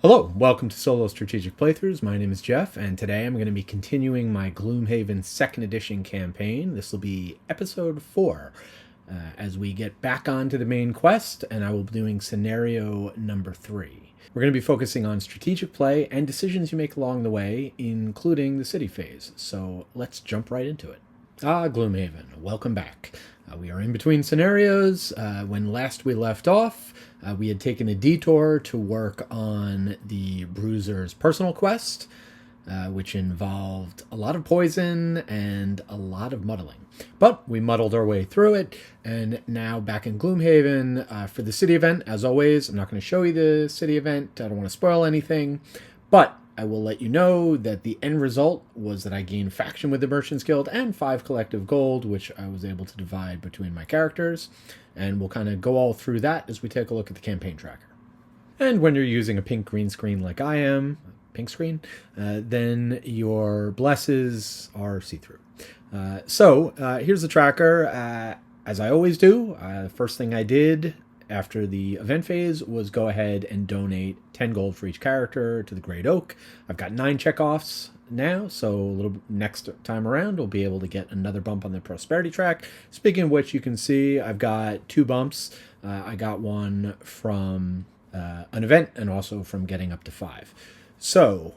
Hello, welcome to Solo Strategic Playthroughs. My name is Jeff, and today I'm going to be continuing my Gloomhaven 2nd Edition campaign. This will be episode 4, as we get back onto the main quest, and I will be doing scenario number 3. We're going to be focusing on strategic play and decisions you make along the way, including the city phase. So let's jump right into it. Gloomhaven, welcome back. We are in between scenarios. When last we left off, we had taken a detour to work on the Bruiser's personal quest, which involved a lot of poison and a lot of muddling. But we muddled our way through it, and now back in Gloomhaven for the city event. As always, I'm not going to show you the city event. I don't want to spoil anything, but I will let you know that the end result was that I gained faction with the Merchants Guild and 5 collective gold, which I was able to divide between my characters. And we'll kind of go all through that as we take a look at the campaign tracker. And when you're using a pink green screen like I am, pink screen, then your blesses are see-through. So here's the tracker. As I always do, first thing I did after the event phase was go ahead and donate 10 gold for each character to the Great Oak. I've got 9 checkoffs now, so a little next time around we'll be able to get another bump on the prosperity track. Speaking of which, you can see I've got 2 bumps. I got one from an event and also from getting up to 5. So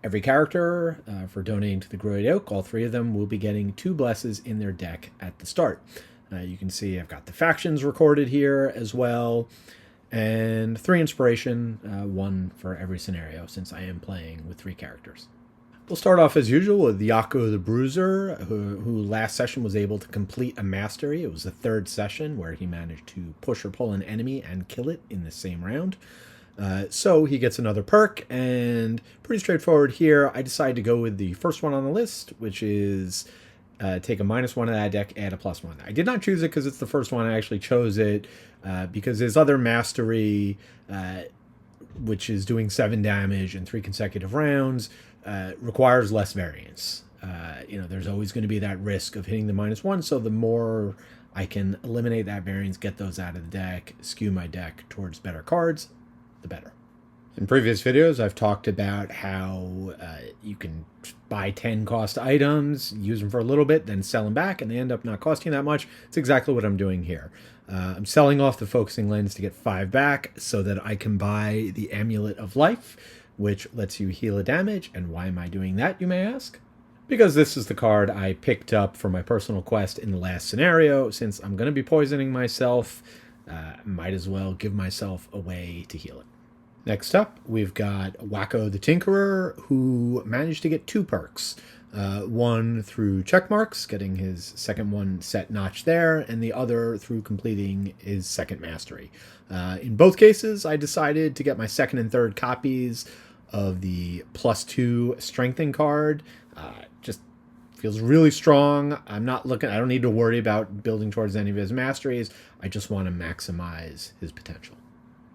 every character for donating to the Great Oak, all 3 of them will be getting 2 blesses in their deck at the start. You can see I've got the factions recorded here as well, and 3 inspiration, 1 for every scenario, since I am playing with 3 characters. We'll start off as usual with Yako the Bruiser, who last session was able to complete a mastery. It was the 3rd session where he managed to push or pull an enemy and kill it in the same round. So he gets another perk, and pretty straightforward here. I decided to go with the first one on the list, which is take a -1 of that deck, add a +1. I did not choose it because it's the first one. I actually chose it because his other mastery, which is doing 7 damage in 3 consecutive rounds, requires less variance. There's always going to be that risk of hitting the -1, so the more I can eliminate that variance, get those out of the deck, skew my deck towards better cards, the better. In previous videos, I've talked about how you can buy 10 cost items, use them for a little bit, then sell them back, and they end up not costing that much. It's exactly what I'm doing here. I'm selling off the focusing lens to get 5 back so that I can buy the Amulet of Life, which lets you heal a damage. And why am I doing that, you may ask? Because this is the card I picked up for my personal quest in the last scenario. Since I'm going to be poisoning myself, might as well give myself a way to heal it. Next up, we've got Wacko the Tinkerer, who managed to get 2 perks. One through check marks, getting his second one set notch there, and the other through completing his 2nd mastery. In both cases, I decided to get my 2nd and 3rd copies of the +2 strengthening card. Just feels really strong. I don't need to worry about building towards any of his masteries. I just want to maximize his potential.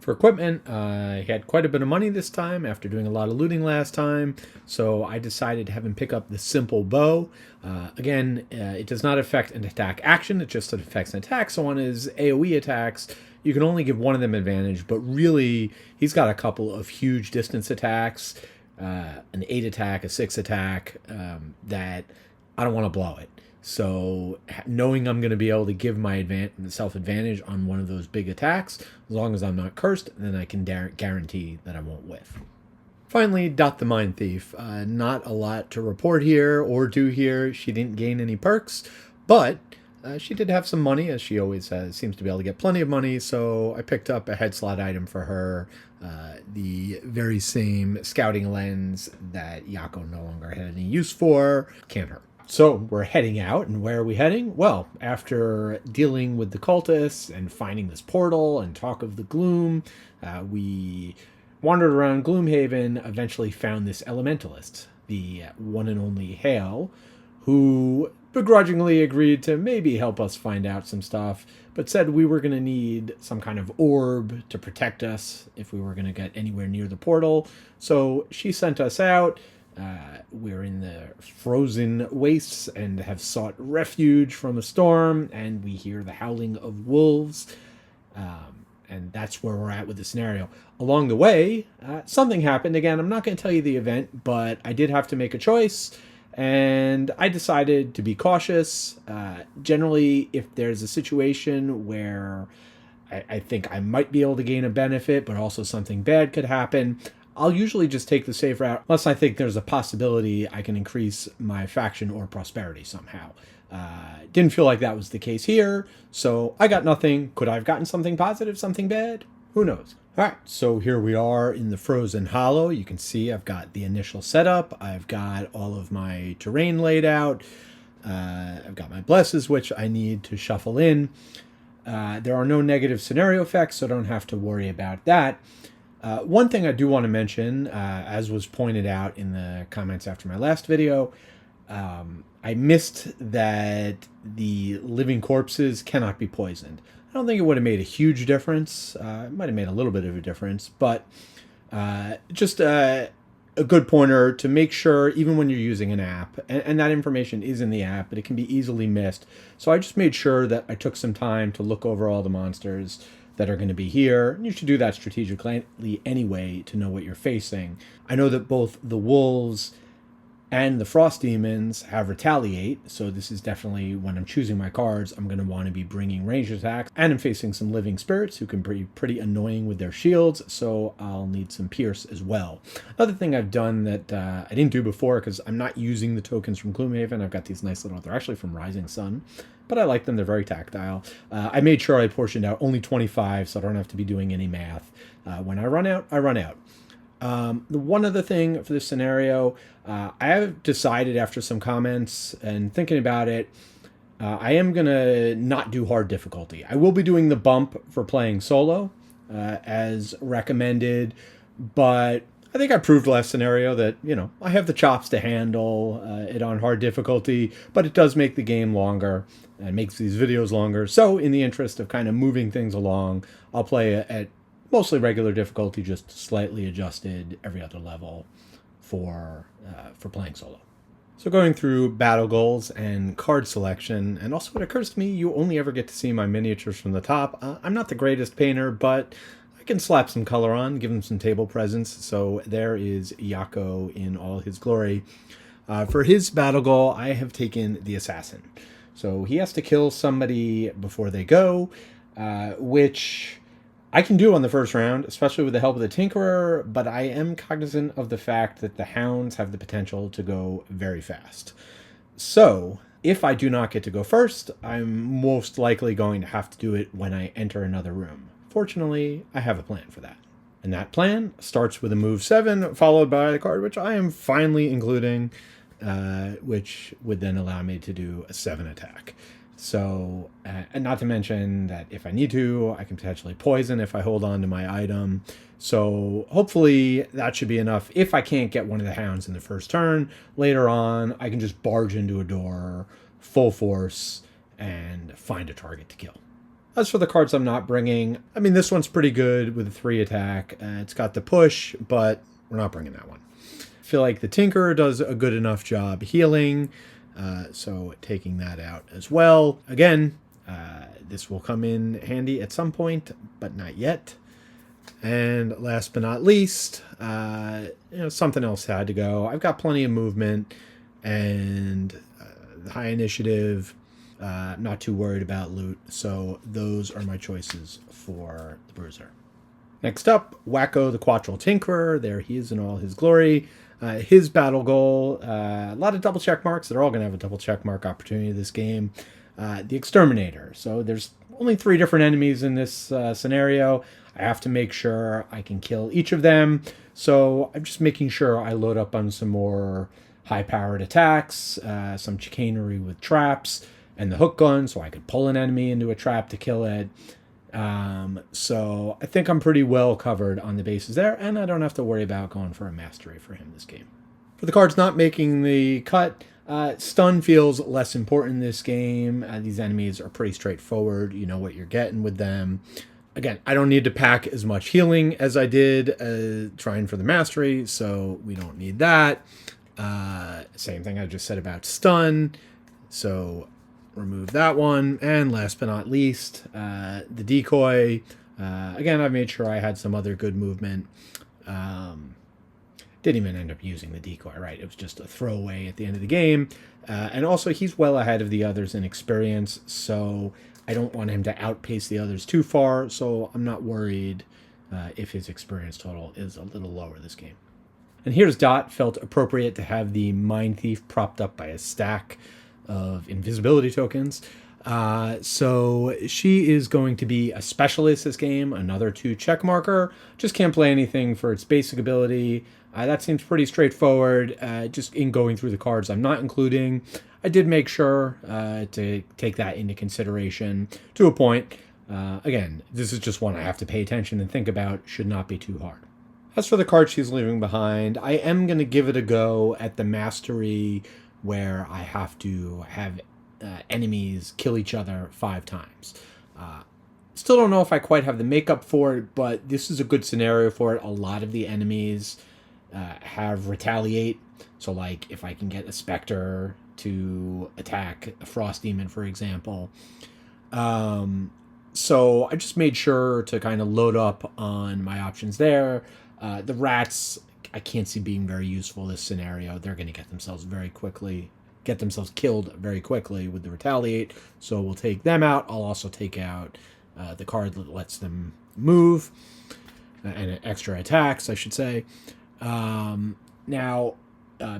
For equipment, I had quite a bit of money this time after doing a lot of looting last time, so I decided to have him pick up the simple bow. Again, it does not affect an attack action, it just affects an attack, so on his AoE attacks, you can only give one of them advantage, but really, he's got a couple of huge distance attacks, an 8 attack, a 6 attack, that I don't want to blow it. So knowing I'm going to be able to give my self-advantage on one of those big attacks, as long as I'm not cursed, then I can guarantee that I won't whiff. Finally, Dot the Mindthief. Not a lot to report here or do here. She didn't gain any perks, but she did have some money, as she always seems to be able to get plenty of money, so I picked up a head slot item for her, the very same scouting lens that Yako no longer had any use for. Can't hurt. So we're heading out, and where are we heading? Well, after dealing with the cultists and finding this portal and talk of the gloom, we wandered around Gloomhaven, eventually found this elementalist, the one and only Hale, who begrudgingly agreed to maybe help us find out some stuff, but said we were going to need some kind of orb to protect us if we were going to get anywhere near the portal. So she sent us out. We're in the frozen wastes and have sought refuge from a storm, and we hear the howling of wolves. And that's where we're at with the scenario. Along the way, something happened. Again, I'm not going to tell you the event, but I did have to make a choice, and I decided to be cautious. Generally, if there's a situation where I think I might be able to gain a benefit, but also something bad could happen, I'll usually just take the safe route, unless I think there's a possibility I can increase my faction or prosperity somehow. Didn't feel like that was the case here, so I got nothing. Could I have gotten something positive, something bad? Who knows? All right, so here we are in the Frozen Hollow. You can see I've got the initial setup. I've got all of my terrain laid out. I've got my blesses, which I need to shuffle in. There are no negative scenario effects, so I don't have to worry about that. One thing I do want to mention, as was pointed out in the comments after my last video, I missed that the living corpses cannot be poisoned. I don't think it would have made a huge difference. It might have made a little bit of a difference, but just a good pointer to make sure, even when you're using an app, and that information is in the app, but it can be easily missed. So I just made sure that I took some time to look over all the monsters that are going to be here. You should do that strategically anyway to know what you're facing. I know that both the wolves and the frost demons have retaliate, so this is definitely, when I'm choosing my cards, I'm going to want to be bringing ranged attacks, and I'm facing some living spirits who can be pretty annoying with their shields, so I'll need some pierce as well. Another thing I've done that I didn't do before, because I'm not using the tokens from Gloomhaven. I've got these nice little, they're actually from Rising Sun, but I like them. They're very tactile. I made sure I portioned out only 25, so I don't have to be doing any math. When I run out, I run out. The one other thing for this scenario, I have decided after some comments and thinking about it, I am going to not do hard difficulty. I will be doing the bump for playing solo, as recommended, but I think I proved last scenario that, I have the chops to handle it on hard difficulty, but it does make the game longer and makes these videos longer. So in the interest of kind of moving things along, I'll play at mostly regular difficulty, just slightly adjusted every other level for playing solo. So going through battle goals and card selection, and also it occurs to me you only ever get to see my miniatures from the top. I'm not the greatest painter, but I can slap some color on, give them some table presence. So there is Yako in all his glory. For his battle goal, I have taken the assassin. So he has to kill somebody before they go, which I can do on the first round, especially with the help of the Tinkerer, but I am cognizant of the fact that the hounds have the potential to go very fast. So if I do not get to go first, I'm most likely going to have to do it when I enter another room. Fortunately, I have a plan for that. And that plan starts with a move 7, followed by the card which I am finally including, which would then allow me to do a 7 attack. So, and not to mention that if I need to, I can potentially poison if I hold on to my item. So hopefully that should be enough. If I can't get one of the hounds in the first turn, later on, I can just barge into a door, full force, and find a target to kill. As for the cards I'm not bringing, I mean, this one's pretty good with a 3 attack. It's got the push, but we're not bringing that one. I feel like the Tinkerer does a good enough job healing. So taking that out as well. Again, this will come in handy at some point, but not yet. And last but not least, something else had to go. I've got plenty of movement and high initiative. Not too worried about loot. So those are my choices for the Bruiser. Next up, Wacko the Quattro Tinkerer. There he is in all his glory. His battle goal, a lot of double check marks. They're all going to have a double check mark opportunity this game. The Exterminator. So there's only 3 different enemies in this scenario. I have to make sure I can kill each of them. So I'm just making sure I load up on some more high-powered attacks, some chicanery with traps, and the hook gun so I could pull an enemy into a trap to kill it. So I think I'm pretty well covered on the bases there, and I don't have to worry about going for a mastery for him this game. For the cards not making the cut, stun feels less important in this game. These enemies are pretty straightforward. You know what you're getting with them. Again, I don't need to pack as much healing as I did trying for the mastery, so we don't need that. Same thing I just said about stun, so remove that one. And last but not least, the decoy. Again, I made sure I had some other good movement. Didn't even end up using the decoy, right? It was just a throwaway at the end of the game. And also, he's well ahead of the others in experience, so I don't want him to outpace the others too far, so I'm not worried if his experience total is a little lower this game. And here's Dot. Felt appropriate to have the Mindthief propped up by a stack of invisibility tokens. So she is going to be a specialist this game, another 2 check marker. Just can't play anything for its basic ability. That seems pretty straightforward. Just in going through the cards I'm not including, I did make sure to take that into consideration to a point. Again, this is just one I have to pay attention and think about. Should not be too hard. As for the card she's leaving behind, I am going to give it a go at the mastery where I have to have enemies kill each other 5 times. Still don't know if I quite have the makeup for it, but this is a good scenario for it. A lot of the enemies have retaliate. So like if I can get a Spectre to attack a Frost Demon, for example. So I just made sure to kind of load up on my options there. The rats, I can't see being very useful in this scenario. They're going to get themselves killed very quickly with the retaliate. So we'll take them out. I'll also take out the card that lets them move and extra attacks, I should say. Now,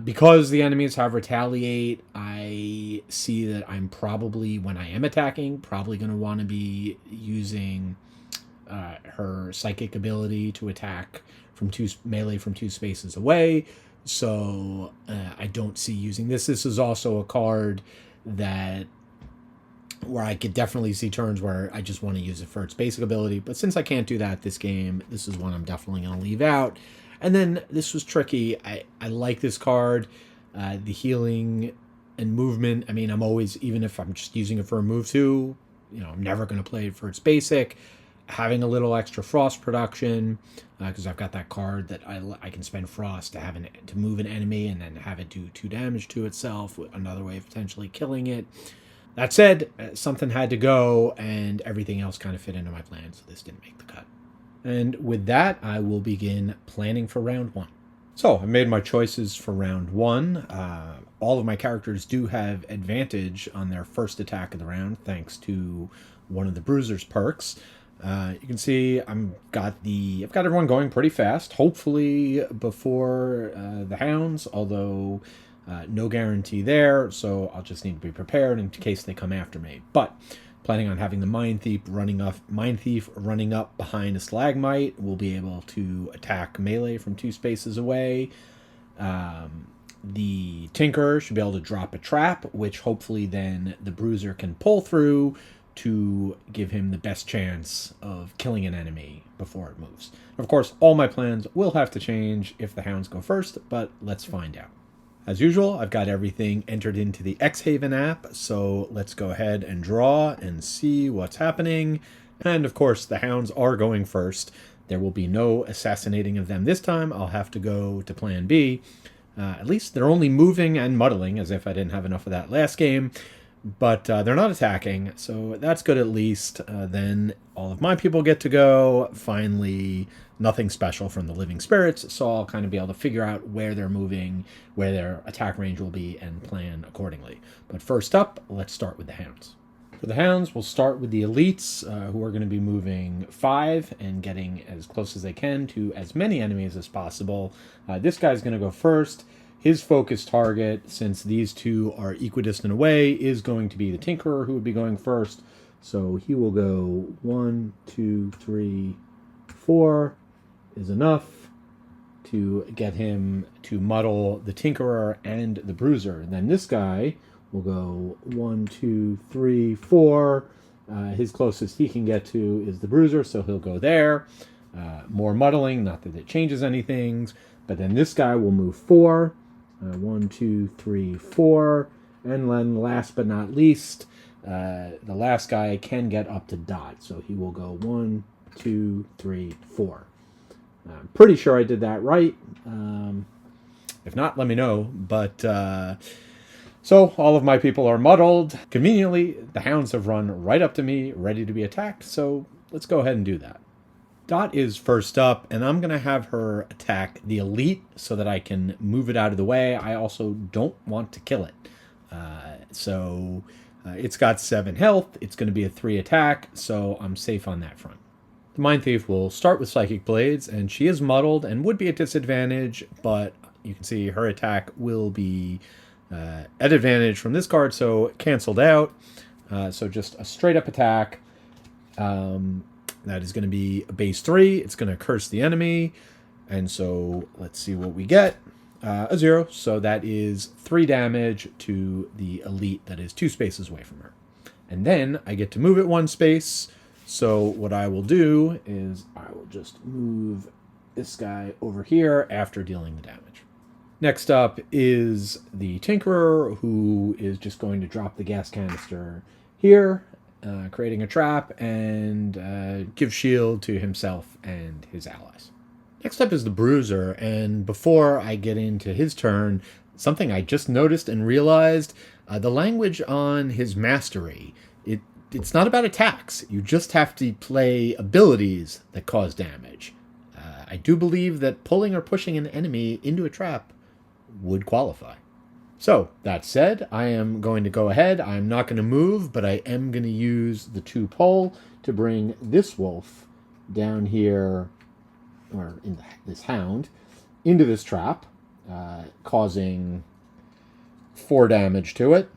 because the enemies have retaliate, I see that I'm probably, when I am attacking, probably going to want to be using her psychic ability to attack from melee from 2 spaces away. So I don't see using this. This is also a card that where I could definitely see turns where I just want to use it for its basic ability. But since I can't do that this game, this is one I'm definitely going to leave out. And then this was tricky. I like this card. The healing and movement. I mean, I'm always, even if I'm just using it for a move 2, I'm never going to play it for its basic. Having a little extra frost production, because I've got that card that I can spend frost to move an enemy and then have it do 2 damage to itself, another way of potentially killing it. That said, something had to go, and everything else kind of fit into my plan, so this didn't make the cut. And with that, I will begin planning for round 1. So I made my choices for round 1. All of my characters do have advantage on their first attack of the round, thanks to one of the Bruiser's perks. You can see I've got everyone going pretty fast, hopefully before the hounds, although no guarantee there, so I'll just need to be prepared in case they come after me. But planning on having the Mindthief running up behind a Stalagmite, will be able to attack melee from 2 spaces away. The Tinker should be able to drop a trap, which hopefully then the Bruiser can pull through to give him the best chance of killing an enemy before it moves. Of course, all my plans will have to change if the hounds go first, but let's find out. As usual, I've got everything entered into the Xhaven app, so let's go ahead and draw and see what's happening. And of course, the hounds are going first. There will be no assassinating of them this time. I'll have to go to plan B. At least they're only moving and muddling, as if I didn't have enough of that last game. But they're not attacking, so that's good at least. Then all of my people get to go. Finally, nothing special from the living spirits, so I'll kind of be able to figure out where they're moving, where their attack range will be, and plan accordingly. But first up, let's start with the hounds. For the hounds, we'll start with the elites, who are going to be moving 5 and getting as close as they can to as many enemies as possible. This guy's going to go first. His focus target, since these 2 are equidistant away, is going to be the Tinkerer, who would be going first. So he will go 1, 2, 3, 4 is enough to get him to muddle the Tinkerer and the Bruiser. And then this guy will go 1, 2, 3, 4. His closest he can get to is the Bruiser, so he'll go there. More muddling, not that it changes anything, but then this guy will move 4. 1, 2, 3, 4. And then last but not least, the last guy can get up to Dot, so he will go 1, 2, 3, 4. I'm pretty sure I did that right. If not, let me know. But so all of my people are muddled. Conveniently, the hounds have run right up to me, ready to be attacked. So let's go ahead and do that. Dot is first up, and I'm going to have her attack the elite so that I can move it out of the way. I also don't want to kill it. It's got 7 health. It's going to be a 3 attack, so I'm safe on that front. The Mindthief will start with Psychic Blades, and she is muddled and would be at disadvantage, but you can see her attack will be at advantage from this card, so canceled out. So just a straight up attack. That is going to be a base 3. It's going to curse the enemy. And so let's see what we get. A 0. So that is 3 damage to the elite that is 2 spaces away from her. And then I get to move it 1 space. So what I will do is I will just move this guy over here after dealing the damage. Next up is the Tinkerer, who is just going to drop the gas canister here, creating a trap, and give shield to himself and his allies. Next up is the Bruiser, and before I get into his turn, something I just noticed and realized, the language on his mastery, it's not about attacks. You just have to play abilities that cause damage. I do believe that pulling or pushing an enemy into a trap would qualify. So, that said, I am going to go ahead. I'm not going to move, but I am going to use the 2 pull to bring this wolf down here, or this hound, into this trap, causing 4 damage to it,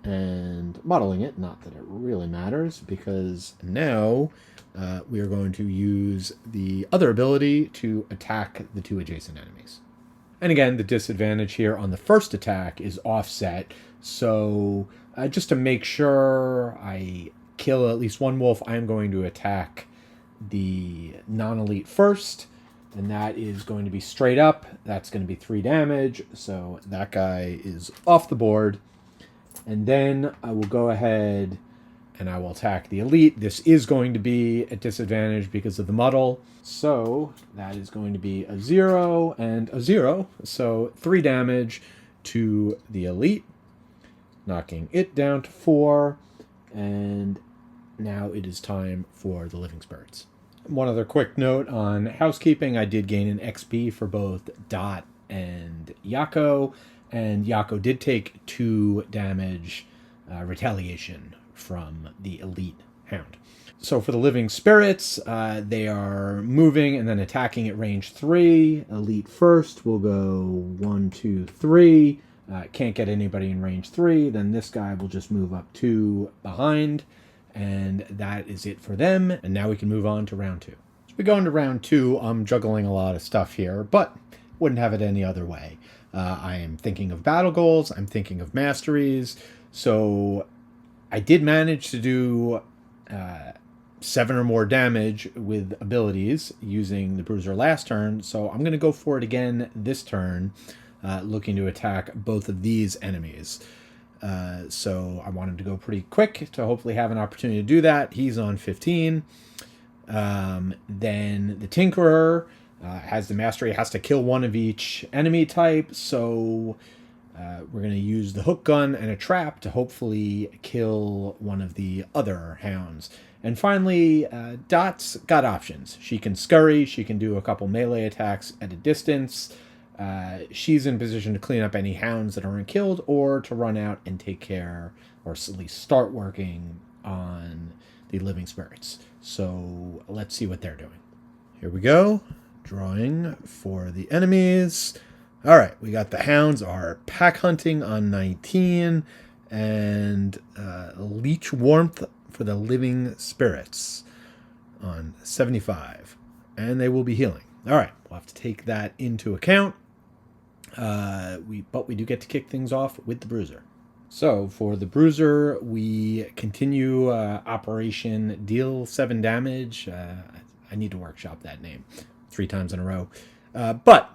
and modeling it. Not that it really matters, because now we are going to use the other ability to attack the 2 adjacent enemies. And again, the disadvantage here on the first attack is offset. So just to make sure I kill at least 1 wolf, I'm going to attack the non-elite first. And that is going to be straight up. That's going to be 3 damage. So that guy is off the board. And then I will go ahead and I will attack the elite. This is going to be at disadvantage because of the muddle. So that is going to be a 0 and a 0. So 3 damage to the elite, knocking it down to 4. And now it is time for the living spirits. One other quick note on housekeeping. I did gain an XP for both Dot and Yako. And Yako did take 2 damage retaliation from the elite hound. So for the living spirits, they are moving and then attacking at range 3. Elite first will go 1, 2, 3. Can't get anybody in range 3. Then this guy will just move up 2 behind. And that is it for them. And now we can move on to round 2. As we go into round 2, I'm juggling a lot of stuff here, but wouldn't have it any other way. I am thinking of battle goals. I'm thinking of masteries. So I did manage to do 7 or more damage with abilities using the Bruiser last turn. So I'm going to go for it again this turn, looking to attack both of these enemies. So I wanted to go pretty quick to hopefully have an opportunity to do that. He's on 15. Then the Tinkerer has the mastery, has to kill 1 of each enemy type. So we're going to use the hook gun and a trap to hopefully kill 1 of the other hounds. And finally, Dot's got options. She can scurry. She can do a couple melee attacks at a distance. She's in position to clean up any hounds that aren't killed, or to run out and take care, or at least start working on the living spirits. So let's see what they're doing. Here we go. Drawing for the enemies. All right, we got the hounds are pack hunting on 19, and leech warmth for the living spirits on 75, and they will be healing. All right, we'll have to take that into account. But we do get to kick things off with the Bruiser. So for the Bruiser, we continue Operation Deal 7 Damage. I need to workshop that name 3 times in a row. But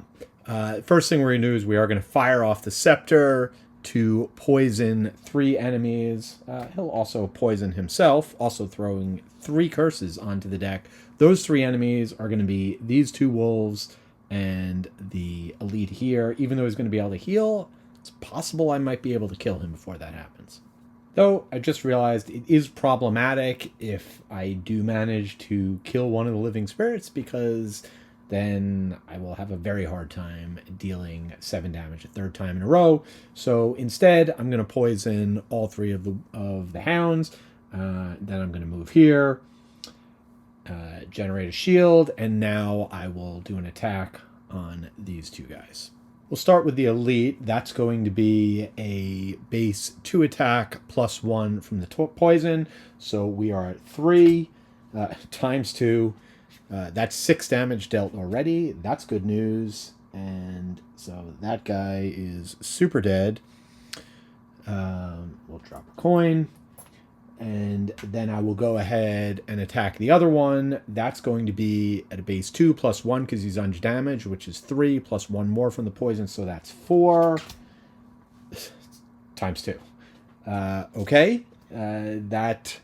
first thing we're going to do is we are going to fire off the Scepter to poison 3 enemies. He'll also poison himself, also throwing 3 curses onto the deck. Those 3 enemies are going to be these 2 wolves and the elite here. Even though he's going to be able to heal, it's possible I might be able to kill him before that happens. Though I just realized it is problematic if I do manage to kill one of the living spirits, because then I will have a very hard time dealing 7 damage a third time in a row. So instead, I'm going to poison all 3 of the hounds. Then I'm going to move here, generate a shield, and now I will do an attack on these 2 guys. We'll start with the elite. That's going to be a base 2 attack plus 1 from the poison. So we are at 3 times 2. That's 6 damage dealt already. That's good news. And so that guy is super dead. We'll drop a coin. And then I will go ahead and attack the other one. That's going to be at a base 2 plus 1 because he's undamaged, which is 3 plus 1 more from the poison. So that's 4 times 2. Okay. That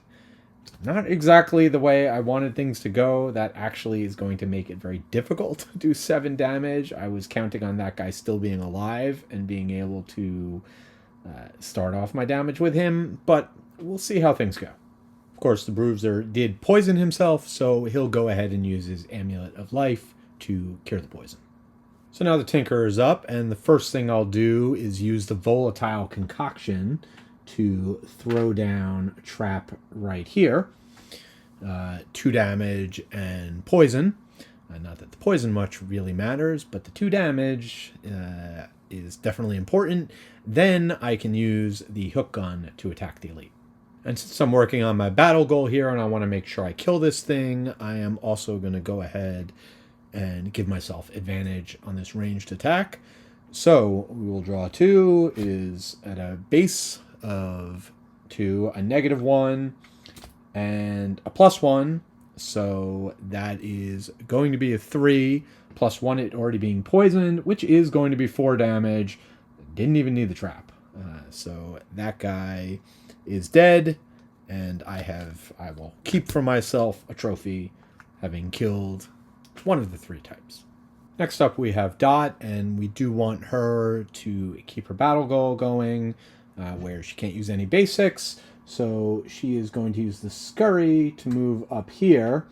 not exactly the way I wanted things to go. That actually is going to make it very difficult to do 7 damage. I was counting on that guy still being alive and being able to start off my damage with him, but we'll see how things go. Of course, the Bruiser did poison himself, so he'll go ahead and use his Amulet of Life to cure the poison. So now the Tinker is up, and the first thing I'll do is use the Volatile Concoction to throw down a trap right here. 2 damage and poison. Not that the poison much really matters, but the 2 damage is definitely important. Then I can use the hook gun to attack the elite. And since I'm working on my battle goal here and I want to make sure I kill this thing, I am also going to go ahead and give myself advantage on this ranged attack. So we will draw 2, is at a base of 2, a -1, and a +1. So that is going to be a 3, plus 1 it already being poisoned, which is going to be 4 damage. Didn't even need the trap. So that guy is dead, and I will keep for myself a trophy, having killed one of the 3 types. Next up we have Dot, and we do want her to keep her battle goal going, where she can't use any basics. So she is going to use the Scurry to move up here.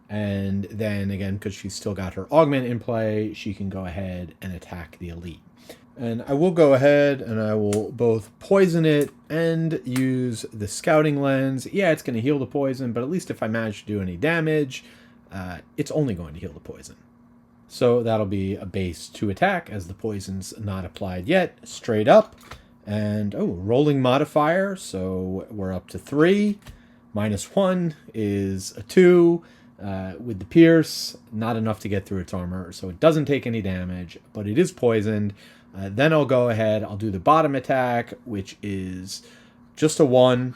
And then again, because she's still got her augment in play, she can go ahead and attack the elite. And I will go ahead and I will both poison it and use the scouting lens. Yeah, it's going to heal the poison, but at least if I manage to do any damage, it's only going to heal the poison. So that'll be a base 2 attack, as the poison's not applied yet, straight up. And, rolling modifier, so we're up to 3. -1 is a 2. With the pierce, not enough to get through its armor, so it doesn't take any damage, but it is poisoned. Then I'll go ahead, I'll do the bottom attack, which is just a 1,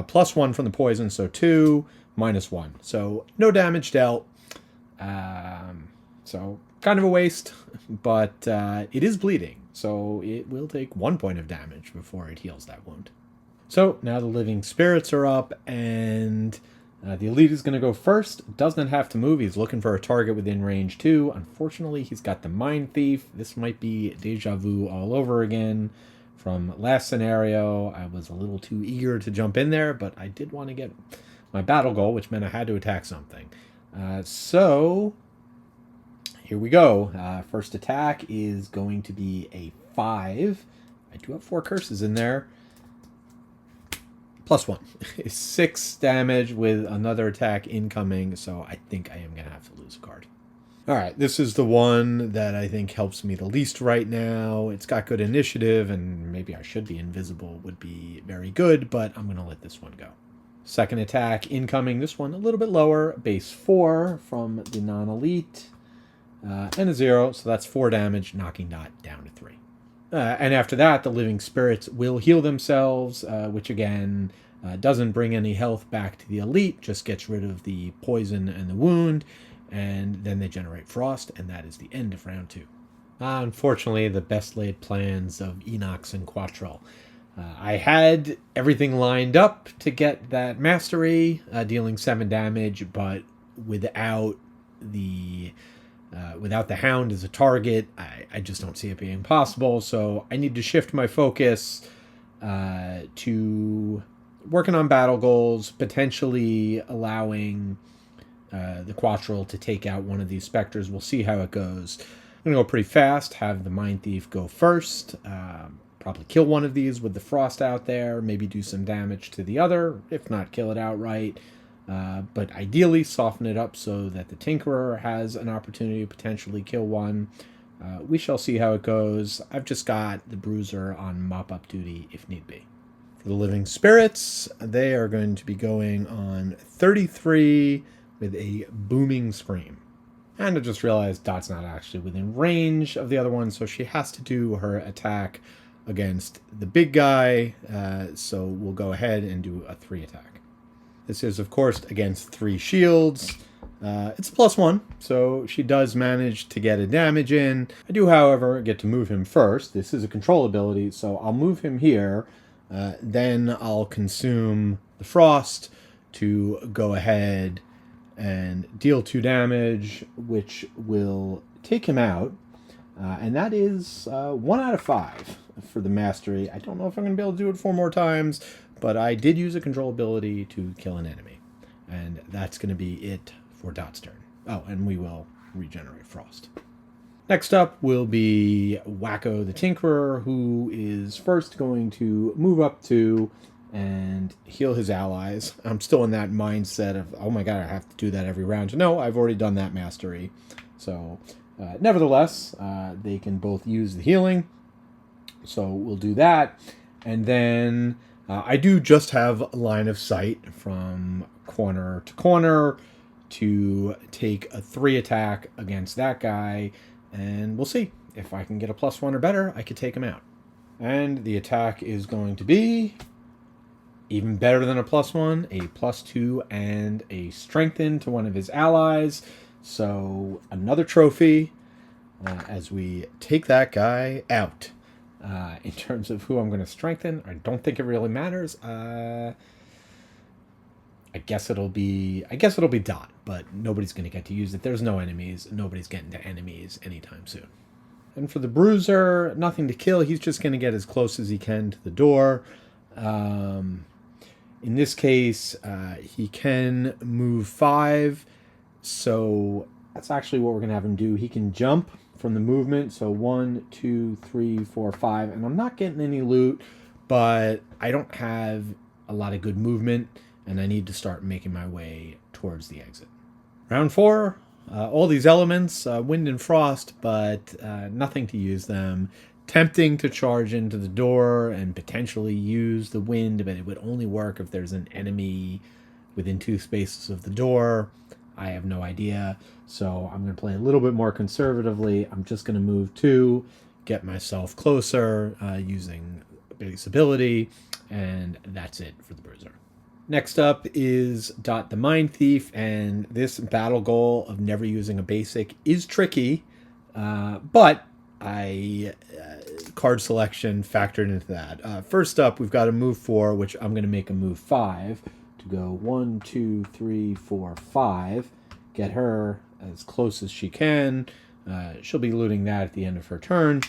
plus 1 from the poison, so 2, -1. So no damage dealt. So kind of a waste, but it is bleeding, so it will take 1 point of damage before it heals that wound. So now the living spirits are up, and the elite is going to go first. Doesn't have to move. He's looking for a target within range 2. Unfortunately, he's got the Mindthief. This might be deja vu all over again from last scenario. I was a little too eager to jump in there, but I did want to get my battle goal, which meant I had to attack something. So here we go. First attack is going to be a 5. I do have 4 curses in there. +1. 6 damage with another attack incoming, so I think I am going to have to lose a card. Alright, this is the one that I think helps me the least right now. It's got good initiative, and maybe I should be invisible would be very good, but I'm going to let this one go. Second attack incoming, this one a little bit lower, base 4 from the non-elite, and a 0, so that's 4 damage, knocking Dot down to 3. And after that, the living spirits will heal themselves, which again doesn't bring any health back to the elite, just gets rid of the poison and the wound, and then they generate frost, and that is the end of round 2. Unfortunately, the best laid plans of Enox and Quattrell. I had everything lined up to get that mastery, dealing 7 damage, but without the hound as a target, I just don't see it being possible, so I need to shift my focus. to working on battle goals, potentially allowing the Quattral to take out one of these specters. We'll see how it goes. I'm going to go pretty fast, have the Mindthief go first, probably kill one of these with the Frost out there, maybe do some damage to the other, if not kill it outright. But ideally soften it up so that the Tinkerer has an opportunity to potentially kill one. We shall see how it goes. I've just got the Bruiser on mop-up duty if need be. For the Living Spirits, they are going to be going on 33 with a booming scream. And I just realized Dot's not actually within range of the other one, so she has to do her attack against the big guy. So we'll go ahead and do a 3 attack. This is, of course, against 3 shields. It's a +1, so she does manage to get a damage in. I do, however, get to move him first. This is a control ability, so I'll move him here. Then I'll consume the Frost to go ahead and deal 2 damage, which will take him out. And that is 1 out of 5 for the mastery. I don't know if I'm going to be able to do it 4 more times, but I did use a control ability to kill an enemy. And that's going to be it for Dot's turn. Oh, and we will regenerate Frost. Next up will be Wacko the Tinkerer, who is first going to move up to and heal his allies. I'm still in that mindset of, oh my god, I have to do that every round. No, I've already done that mastery. So, nevertheless, they can both use the healing. So we'll do that. And then I do just have a line of sight from corner to corner to take a 3 attack against that guy. And we'll see. If I can get a +1 or better, I could take him out. And the attack is going to be even better than a +1, a +2, and a strengthen to one of his allies. So another trophy as we take that guy out. In terms of who I'm going to strengthen, I don't think it really matters. I guess it'll be Dot, but nobody's going to get to use it. There's no enemies. Nobody's getting to enemies anytime soon. And for the Bruiser, nothing to kill. He's just going to get as close as he can to the door. In this case, he can move 5. So that's actually what we're going to have him do. He can jump from the movement. So 1, 2, 3, 4, 5. And I'm not getting any loot, but I don't have a lot of good movement. And I need to start making my way towards the exit. Round 4, all these elements, wind and frost, but nothing to use them. Tempting to charge into the door and potentially use the wind, but it would only work if there's an enemy within 2 spaces of the door. I have no idea, so I'm going to play a little bit more conservatively. I'm just going to move 2, get myself closer using base ability, and that's it for the Bruiser. Next up is Dot the Mindthief, and this battle goal of never using a basic is tricky, but card selection factored into that. First up, we've got a move 4, which I'm going to make a move 5 to go 1, 2, 3, 4, 5. Get her as close as she can. She'll be looting that at the end of her turn.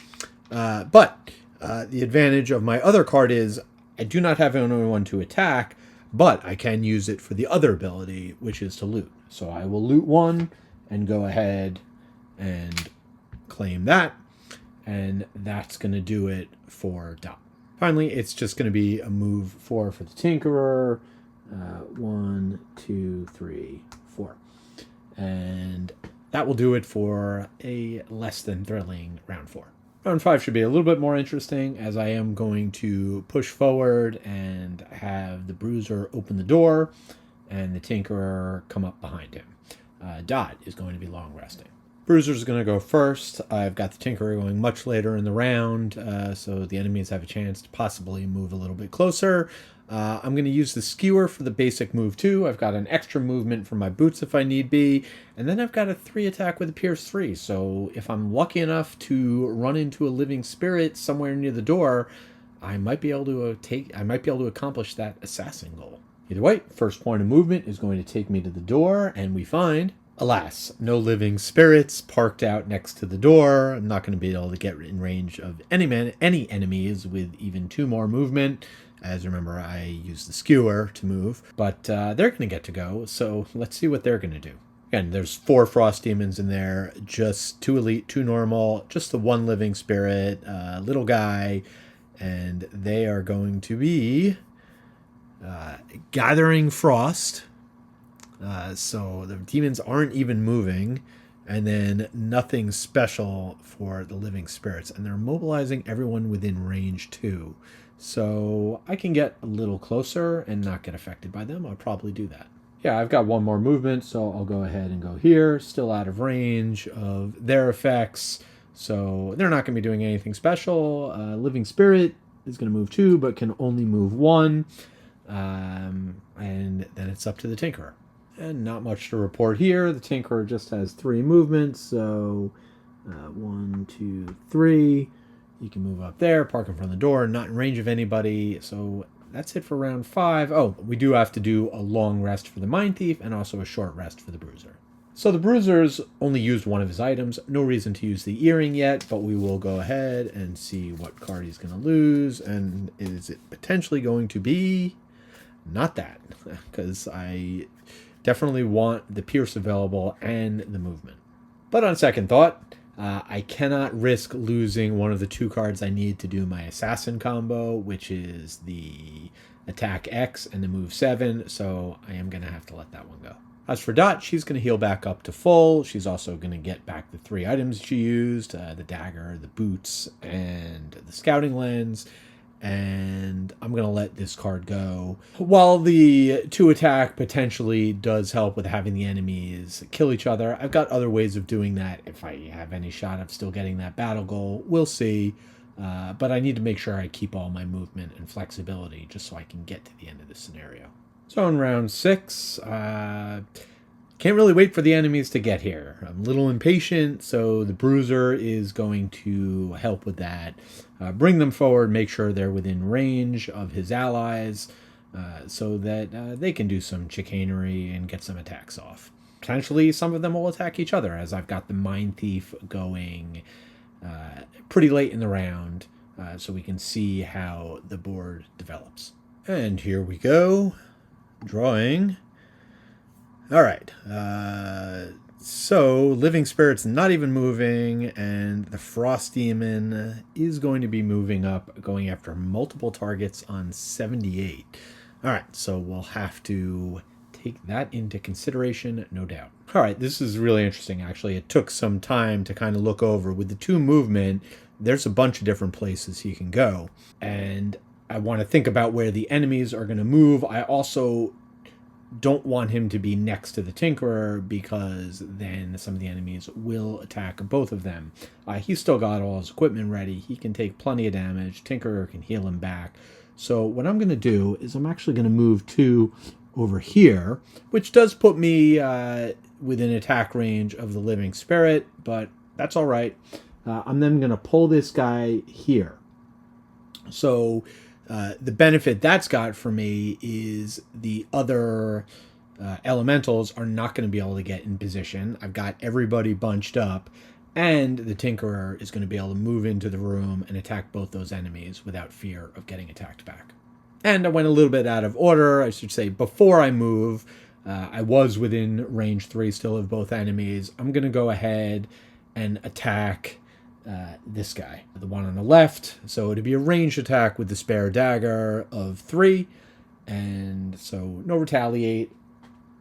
But the advantage of my other card is I do not have anyone to attack, but I can use it for the other ability, which is to loot. So I will loot 1 and go ahead and claim that. And that's going to do it for Dot. Finally, it's just going to be a move 4 for the Tinkerer. 1, 2, 3, 4. And that will do it for a less than thrilling round 4. Round 5 should be a little bit more interesting, as I am going to push forward and have the Bruiser open the door and the Tinkerer come up behind him. Dot is going to be long resting. Bruiser's going to go first. I've got the Tinkerer going much later in the round, so the enemies have a chance to possibly move a little bit closer. I'm going to use the Skewer for the basic move 2. I've got an extra movement for my boots if I need be. And then I've got a 3 attack with a Pierce 3. So if I'm lucky enough to run into a Living Spirit somewhere near the door, I might be able to accomplish that assassin goal. Either way, first point of movement is going to take me to the door, and we find Alas, no living spirits parked out next to the door. I'm not going to be able to get in range of any enemies with even 2 more movement. As remember, I used the skewer to move, but they're going to get to go. So let's see what they're going to do. Again, there's 4 frost demons in there, just 2 elite, 2 normal, just the 1 living spirit, little guy, and they are going to be gathering frost. So the demons aren't even moving, and then nothing special for the living spirits. And they're mobilizing everyone within range 2. So I can get a little closer and not get affected by them. I'll probably do that. Yeah, I've got 1 more movement, so I'll go ahead and go here. Still out of range of their effects. So they're not going to be doing anything special. Living spirit is going to move 2, but can only move 1. And then it's up to the Tinkerer. And not much to report here. The Tinkerer just has 3 movements, so 1, 2, 3. You can move up there, park in front of the door, not in range of anybody. So that's it for round 5. Oh, we do have to do a long rest for the Mindthief and also a short rest for the Bruiser. So the Bruiser's only used 1 of his items. No reason to use the earring yet, but we will go ahead and see what card he's going to lose. And is it potentially going to be not that? Because I definitely want the Pierce available and the movement. But on second thought, I cannot risk losing one of the 2 cards I need to do my Assassin combo, which is the Attack X and the Move 7, so I am going to have to let that one go. As for Dot, she's going to heal back up to full. She's also going to get back the 3 items she used, the dagger, the boots, and the scouting lens. And I'm going to let this card go. While the 2 attack potentially does help with having the enemies kill each other, I've got other ways of doing that. If I have any shot of still getting that battle goal, we'll see. But I need to make sure I keep all my movement and flexibility just so I can get to the end of this scenario. So in round 6, can't really wait for the enemies to get here. I'm a little impatient, so the Bruiser is going to help with that. Bring them forward, make sure they're within range of his allies, so that they can do some chicanery and get some attacks off. Potentially, some of them will attack each other, as I've got the Mindthief going pretty late in the round, so we can see how the board develops. And here we go, drawing. All right, so Living Spirit's not even moving, and the Frost Demon is going to be moving up, going after multiple targets on 78. All right, so we'll have to take that into consideration, no doubt. All right, this is really interesting, actually. It took some time to kind of look over. With the 2 movement, there's a bunch of different places he can go, and I want to think about where the enemies are going to move. I also don't want him to be next to the Tinkerer, because then some of the enemies will attack both of them. He's still got all his equipment ready. He can take plenty of damage. Tinkerer can heal him back. So what I'm going to do is I'm actually going to move 2 over here, which does put me within attack range of the Living Spirit, but that's all right. I'm then going to pull this guy here. So the benefit that's got for me is the other elementals are not going to be able to get in position. I've got everybody bunched up, and the Tinkerer is going to be able to move into the room and attack both those enemies without fear of getting attacked back. And I went a little bit out of order. I should say before I move, I was within range 3 still of both enemies. I'm going to go ahead and attack this guy, the one on the left. So it'd be a ranged attack with the spare dagger of 3, and so no retaliate,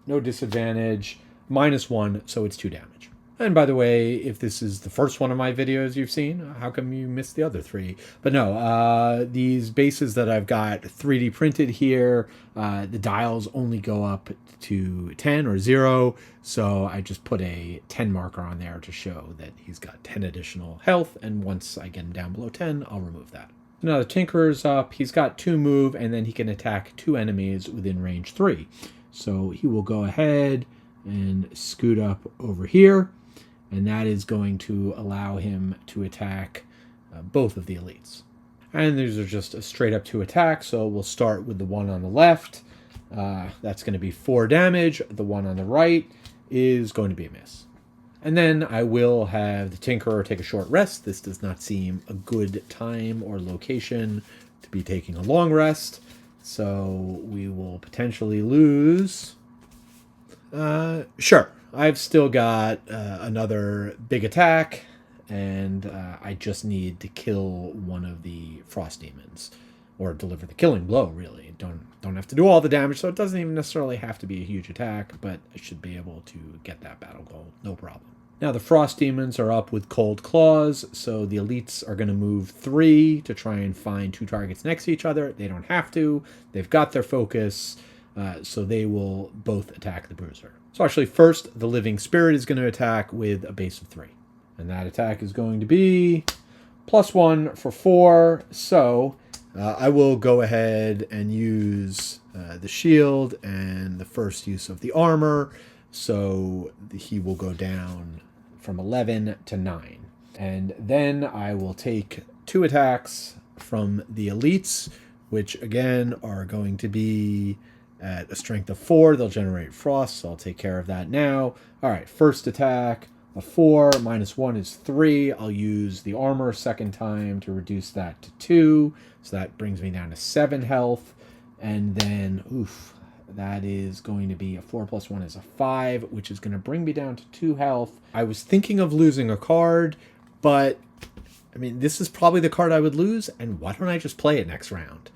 no disadvantage, -1, so it's 2 damage. And by the way, if this is the first one of my videos you've seen, how come you missed the other 3? But no, these bases that I've got 3D printed here, the dials only go up to 10 or 0, so I just put a 10 marker on there to show that he's got 10 additional health, and once I get him down below 10, I'll remove that. Now the Tinkerer's up. He's got 2 move, and then he can attack 2 enemies within range 3. So he will go ahead and scoot up over here, and that is going to allow him to attack both of the elites. And these are just a straight up 2 attacks, so we'll start with the one on the left. That's going to be 4 damage. The one on the right is going to be a miss. And then I will have the Tinkerer take a short rest. This does not seem a good time or location to be taking a long rest. So we will potentially lose. Sure. I've still got another big attack, and I just need to kill one of the Frost Demons. Or deliver the killing blow, really. Don't have to do all the damage, so it doesn't even necessarily have to be a huge attack, but I should be able to get that battle goal, no problem. Now the Frost Demons are up with Cold Claws, so the elites are going to move 3 to try and find 2 targets next to each other. They don't have to. They've got their focus, so they will both attack the Bruiser. So actually, first, the Living Spirit is going to attack with a base of 3. And that attack is going to be +1 for 4, so I will go ahead and use the shield and the first use of the armor, so he will go down from 11 to 9. And then I will take 2 attacks from the elites, which again are going to be at a strength of 4. They'll generate frost, so I'll take care of that now. All right, first attack, a 4, -1 is 3. I'll use the armor a second time to reduce that to 2. So that brings me down to 7 health. And then, that is going to be a 4 + 1 is a 5, which is going to bring me down to 2 health. I was thinking of losing a card, but I mean, this is probably the card I would lose, and why don't I just play it next round?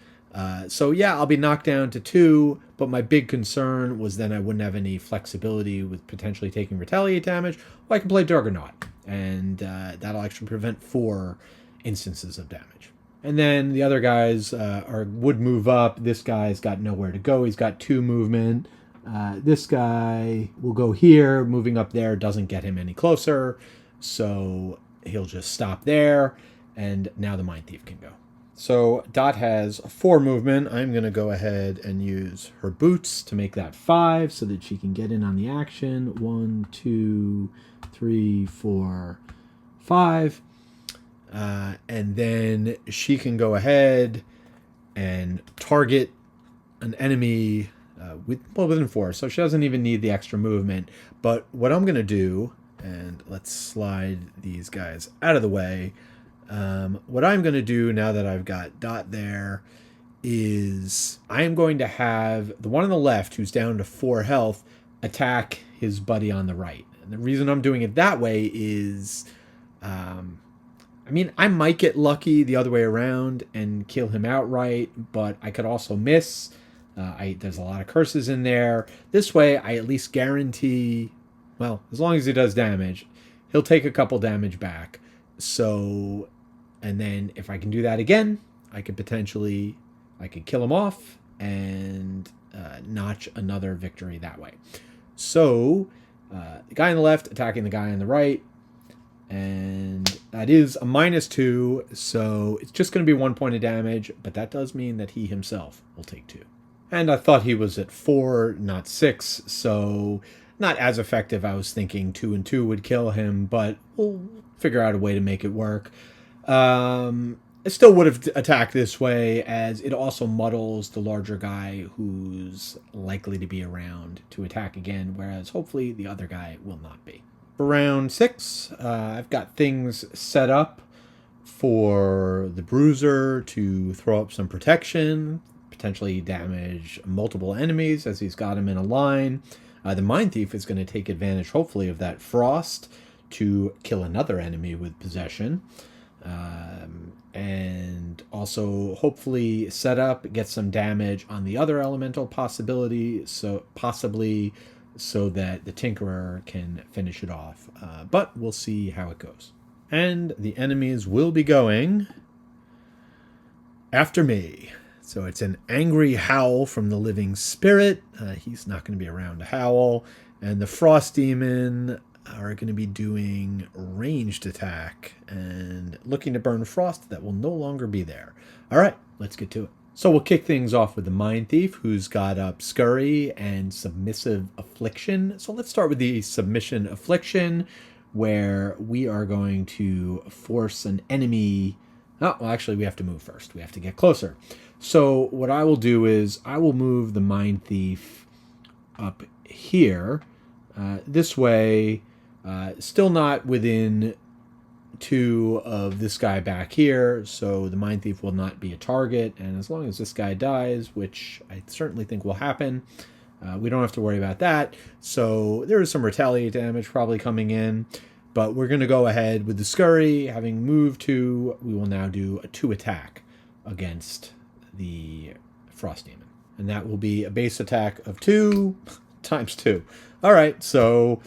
So yeah, I'll be knocked down to 2, but my big concern was then I wouldn't have any flexibility with potentially taking retaliate damage. Well, I can play Juggernaut, and that'll actually prevent 4 instances of damage. And then the other guys would move up. This guy's got nowhere to go. He's got 2 movement. This guy will go here. Moving up there doesn't get him any closer, so he'll just stop there, and now the Mindthief can go. So Dot has 4 movement. I'm going to go ahead and use her boots to make that 5 so that she can get in on the action. 1, 2, 3, 4, 5. And then she can go ahead and target an enemy within 4. So she doesn't even need the extra movement. But what I'm going to do, and let's slide these guys out of the way. What I'm going to do now that I've got Dot there is I am going to have the one on the left who's down to 4 health attack his buddy on the right. And the reason I'm doing it that way is, I mean, I might get lucky the other way around and kill him outright, but I could also miss. There's a lot of curses in there. This way, I at least guarantee, well, as long as he does damage, he'll take a couple damage back. So, and then if I can do that again, I could kill him off and notch another victory that way. So, the guy on the left attacking the guy on the right, and that is a -2, so it's just going to be 1 point of damage, but that does mean that he himself will take 2. And I thought he was at 4, not 6, so not as effective. I was thinking 2 and 2 would kill him, but we'll figure out a way to make it work. I still would have attacked this way, as it also muddles the larger guy who's likely to be around to attack again, whereas hopefully the other guy will not be. For round 6, I've got things set up for the Bruiser to throw up some protection, potentially damage multiple enemies as he's got him in a line. The Mindthief is going to take advantage, hopefully, of that frost to kill another enemy with possession. And also hopefully set up, get some damage on the other elemental possibly so that the Tinkerer can finish it off. But we'll see how it goes. And the enemies will be going after me. So it's an angry howl from the Living Spirit. He's not going to be around to howl. And the Frost Demon are going to be doing ranged attack and looking to burn frost that will no longer be there. All right, let's get to it. So we'll kick things off with the Mindthief, who's got up Scurry and Submissive Affliction. So let's start with the Submission Affliction, where we are going to force an enemy. Oh, well, actually, we have to move first. We have to get closer. So what I will do is I will move the Mindthief up here. This way, still not within 2 of this guy back here, so the Mindthief will not be a target, and as long as this guy dies, which I certainly think will happen, we don't have to worry about that. So there is some retaliate damage probably coming in, but we're going to go ahead with the Scurry. Having moved 2, we will now do a 2 attack against the Frost Demon. And that will be a base attack of 2 times 2. All right, so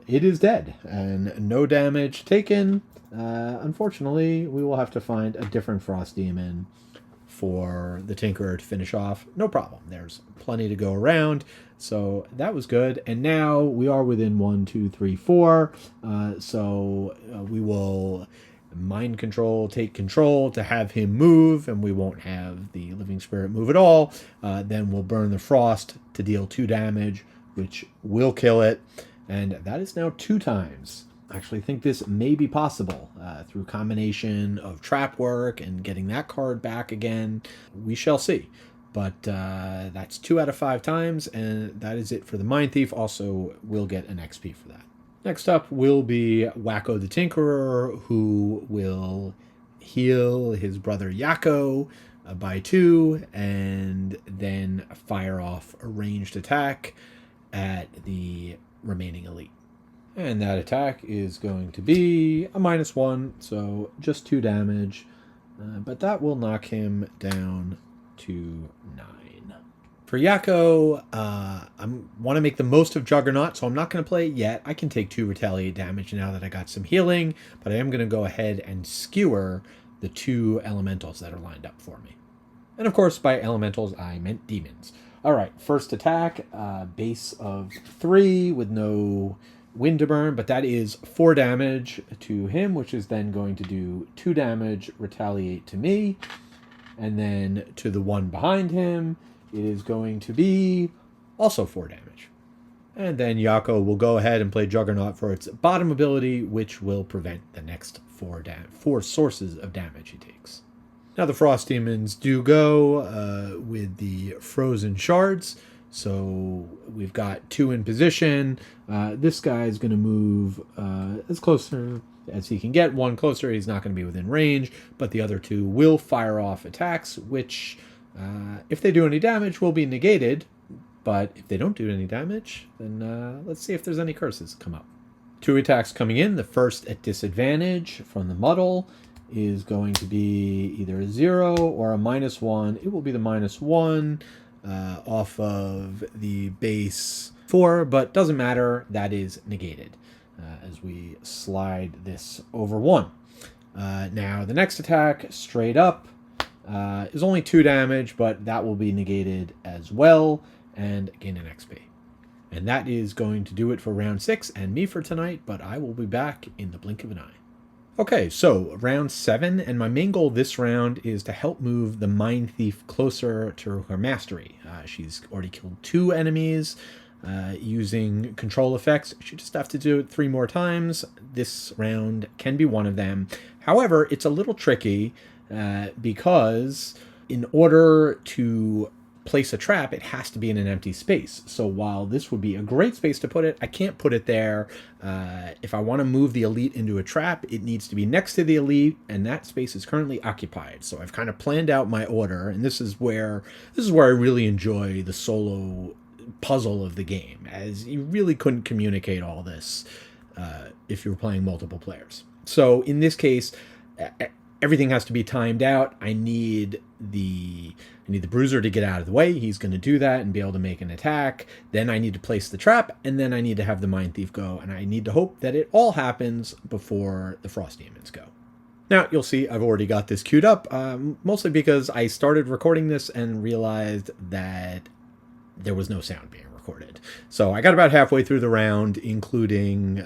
it is dead and no damage taken. Unfortunately, we will have to find a different Frost Demon for the Tinkerer to finish off. No problem. There's plenty to go around. So that was good. And now we are within 1, 2, 3, 4. So we will mind control, take control to have him move, and we won't have the Living Spirit move at all. Then we'll burn the Frost to deal 2 damage, which will kill it. And that is now 2 times. I actually think this may be possible through combination of trap work and getting that card back again. We shall see. But that's 2 out of 5 times, and that is it for the Mindthief. Also, we'll get an XP for that. Next up will be Wacko the Tinkerer, who will heal his brother Yakko by 2, and then fire off a ranged attack at the remaining elite. And that attack is going to be a -1, so just 2 damage. But that will knock him down to 9. For Yakko, I want to make the most of Juggernaut, so I'm not going to play it yet. I can take 2 retaliate damage now that I got some healing, but I am going to go ahead and skewer the 2 elementals that are lined up for me. And of course, by elementals, I meant demons. All right, first attack, base of 3 with no wind to burn, but that is 4 damage to him, which is then going to do 2 damage, retaliate to me. And then to the one behind him, it is going to be also 4 damage. And then Yakko will go ahead and play Juggernaut for its bottom ability, which will prevent the next 4 sources of damage he takes. Now the Frost Demons do go with the Frozen Shards. So we've got 2 in position. This guy is going to move as closer as he can get. 1 closer, he's not going to be within range, but the other 2 will fire off attacks, which, if they do any damage, will be negated. But if they don't do any damage, then let's see if there's any curses come up. 2 attacks coming in. The first at disadvantage from the Muddle is going to be either a 0 or a -1. It will be the -1 off of the base 4, but doesn't matter. That is negated as we slide this over 1. Now the next attack straight up is only 2 damage, but that will be negated as well and gain an XP. And that is going to do it for round 6 and me for tonight, but I will be back in the blink of an eye. Okay, so round 7, and my main goal this round is to help move the Mindthief closer to her mastery. She's already killed 2 enemies using control effects. She just have to do it 3 more times. This round can be one of them. However, it's a little tricky because in order to place a trap, it has to be in an empty space. So while this would be a great space to put it, I can't put it there. If I want to move the elite into a trap, it needs to be next to the elite, and that space is currently occupied. So I've kind of planned out my order, and this is where I really enjoy the solo puzzle of the game, as you really couldn't communicate all this if you were playing multiple players. So in this case, everything has to be timed out. I need the Bruiser to get out of the way. He's going to do that and be able to make an attack. Then I need to place the trap, and then I need to have the Mindthief go, and I need to hope that it all happens before the Frost Demons go. Now, you'll see I've already got this queued up, mostly because I started recording this and realized that there was no sound being recorded. So I got about halfway through the round, including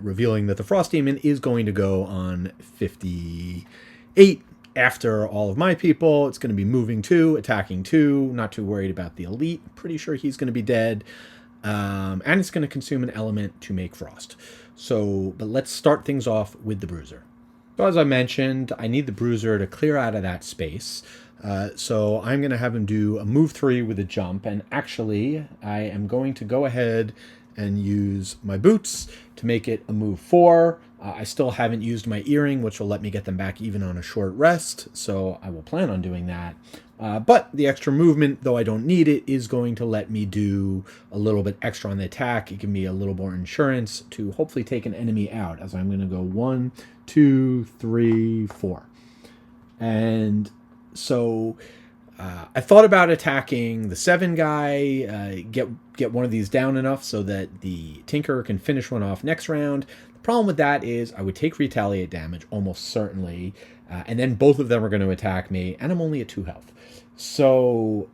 revealing that the Frost Demon is going to go on 58 after all of my people. It's going to be moving 2, attacking 2, not too worried about the elite. Pretty sure he's going to be dead. And it's going to consume an element to make frost. So, but let's start things off with the Bruiser. So as I mentioned, I need the Bruiser to clear out of that space. So I'm going to have him do a move 3 with a jump. And actually, I am going to go ahead and use my boots to make it a move 4. I still haven't used my earring, which will let me get them back even on a short rest, so I will plan on doing that. But the extra movement, though I don't need it, is going to let me do a little bit extra on the attack. It can be a little more insurance to hopefully take an enemy out, as I'm going to go 1, 2, 3, 4. And so I thought about attacking the 7 guy, get one of these down enough so that the Tinkerer can finish one off next round. The problem with that is I would take retaliate damage almost certainly, and then both of them are going to attack me, and I'm only at 2 health. So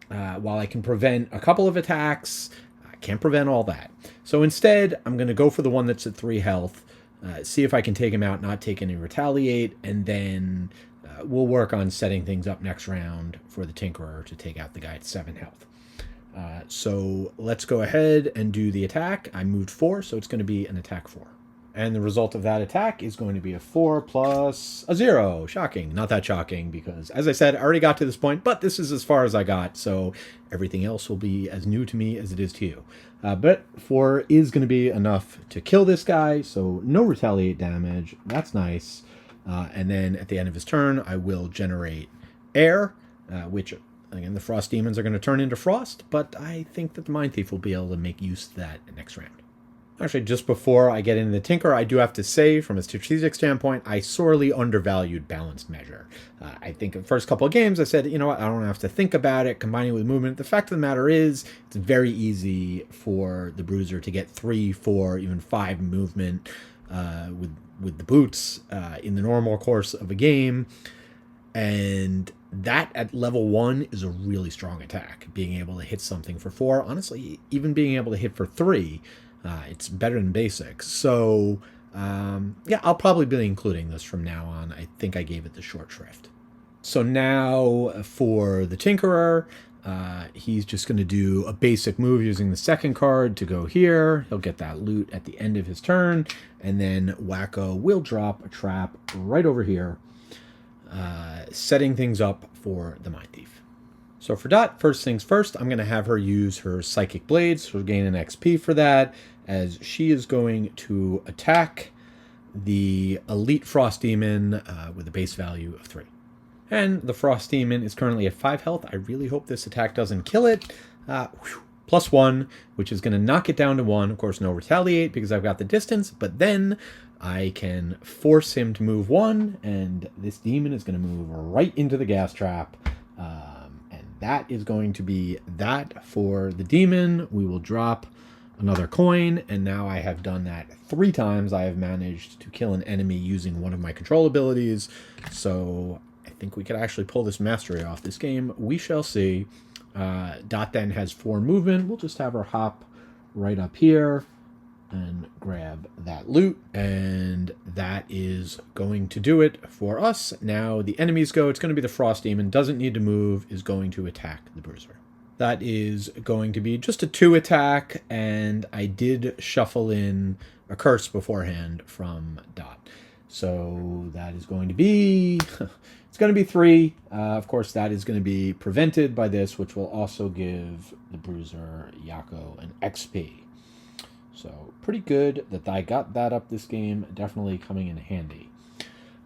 while I can prevent a couple of attacks, I can't prevent all that. So instead, I'm going to go for the one that's at 3 health, see if I can take him out, not take any retaliate, and then we'll work on setting things up next round for the Tinkerer to take out the guy at 7 health. So let's go ahead and do the attack. I moved 4, so it's going to be an attack 4. And the result of that attack is going to be a 4 plus a 0. Shocking. Not that shocking because, as I said, I already got to this point, but this is as far as I got, so everything else will be as new to me as it is to you. But 4 is going to be enough to kill this guy, so no retaliate damage. That's nice. And then at the end of his turn, I will generate air, which, again, the Frost Demons are going to turn into Frost, but I think that the Mindthief will be able to make use of that next round. Actually, just before I get into the Tinker, I do have to say, from a strategic standpoint, I sorely undervalued Balanced Measure. I think the first couple of games, I said, you know what, I don't have to think about it, combining with movement. The fact of the matter is, it's very easy for the Bruiser to get 3, 4, even 5 movement with the boots in the normal course of a game. And that at level 1 is a really strong attack. Being able to hit something for 4, honestly, even being able to hit for 3, it's better than basics. So, yeah, I'll probably be including this from now on. I think I gave it the short shrift. So now for the Tinkerer, he's just going to do a basic move using the second card to go here. He'll get that loot at the end of his turn, and then Wacko will drop a trap right over here, setting things up for the Mindthief. So for Dot, first things first, I'm going to have her use her Psychic Blades. She'll gain an XP for that, as she is going to attack the Elite Frost Demon with a base value of 3. And the Frost Demon is currently at 5 health. I really hope this attack doesn't kill it. Plus 1, which is going to knock it down to 1. Of course, no retaliate because I've got the distance, but then I can force him to move 1, and this demon is going to move right into the gas trap. And that is going to be that for the demon. We will drop another coin, and now I have done that 3 times. I have managed to kill an enemy using one of my control abilities, so I think we could actually pull this mastery off this game. We shall see. Dot then has 4 movement. We'll just have her hop right up here and grab that loot, and that is going to do it for us. Now the enemies go. It's going to be the Frost Demon. Doesn't need to move. Is going to attack the Bruiser. That is going to be just a 2 attack, and I did shuffle in a curse beforehand from Dot. So that is going to be... it's going to be 3. Of course, that is going to be prevented by this, which will also give the Bruiser, Yako, an XP. So pretty good that I got that up this game. Definitely coming in handy.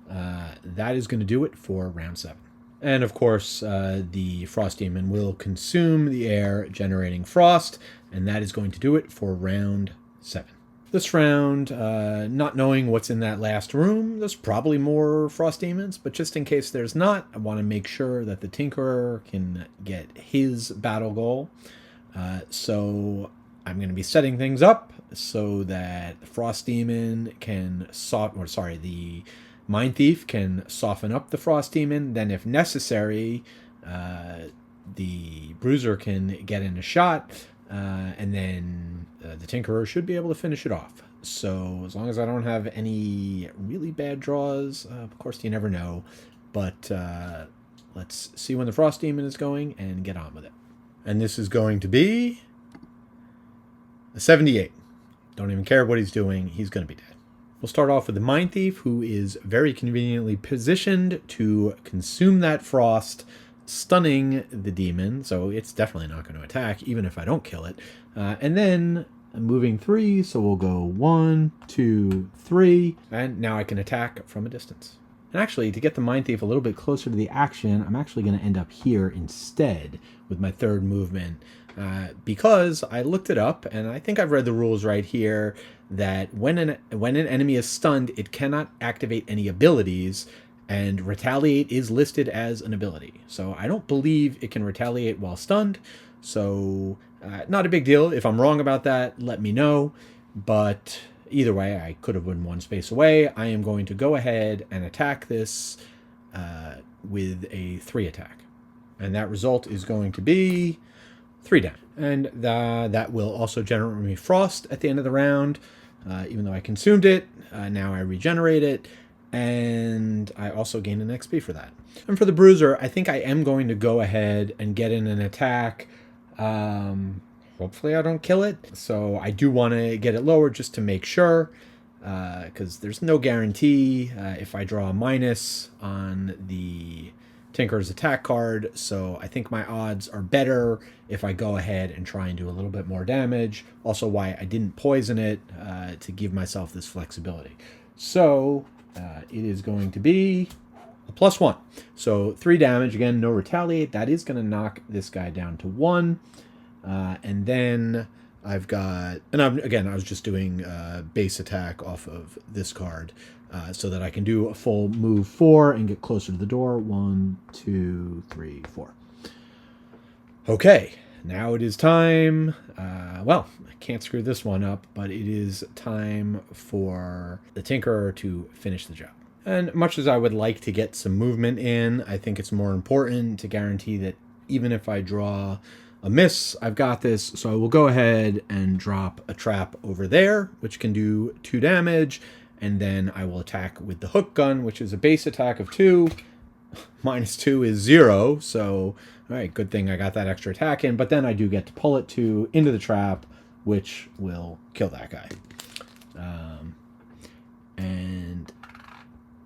That is going to do it for round 7. And of course, the Frost Demon will consume the air, generating frost, and that is going to do it for round 7. This round, not knowing what's in that last room, there's probably more Frost Demons, but just in case there's not, I want to make sure that the Tinkerer can get his battle goal. So I'm going to be setting things up so that the Frost Demon can the Mindthief can soften up the Frost Demon. Then, if necessary, the Bruiser can get in a shot, and then the Tinkerer should be able to finish it off. So, as long as I don't have any really bad draws, of course, you never know. But let's see when the Frost Demon is going and get on with it. And this is going to be a 78. Don't even care what he's doing. He's going to be dead. We'll start off with the Mindthief, who is very conveniently positioned to consume that frost, stunning the demon. So it's definitely not going to attack, even if I don't kill it. And then moving 3, so we'll go 1, 2, 3, and now I can attack from a distance. And actually, to get the Mindthief a little bit closer to the action, I'm actually going to end up here instead with my third movement, because I looked it up, and I think I've read the rules right here, that when an enemy is stunned, it cannot activate any abilities, and retaliate is listed as an ability. So I don't believe it can retaliate while stunned, so not a big deal. If I'm wrong about that, let me know, but either way, I could have been one space away. I am going to go ahead and attack this with a 3 attack. And that result is going to be 3 down. And that will also generate me frost at the end of the round. Even though I consumed it, now I regenerate it. And I also gain an XP for that. And for the Bruiser, I think I am going to go ahead and get in an attack. Hopefully I don't kill it. So I do want to get it lower just to make sure, because there's no guarantee if I draw a minus on the Tinker's attack card. So I think my odds are better if I go ahead and try and do a little bit more damage. Also why I didn't poison it, to give myself this flexibility. So it is going to be a +1. So 3 damage. Again, no retaliate. That is going to knock this guy down to 1. And then I've got, and I was just doing base attack off of this card, so that I can do a full move 4 and get closer to the door. 1, 2, 3, 4. Okay, now it is time. Well, I can't screw this one up, but it is time for the Tinkerer to finish the job. And much as I would like to get some movement in, I think it's more important to guarantee that even if I draw a miss, I've got this. So I will go ahead and drop a trap over there, which can do 2 damage. And then I will attack with the hook gun, which is a base attack of 2. -2 is 0. So, all right, good thing I got that extra attack in. But then I do get to pull it into the trap, which will kill that guy. And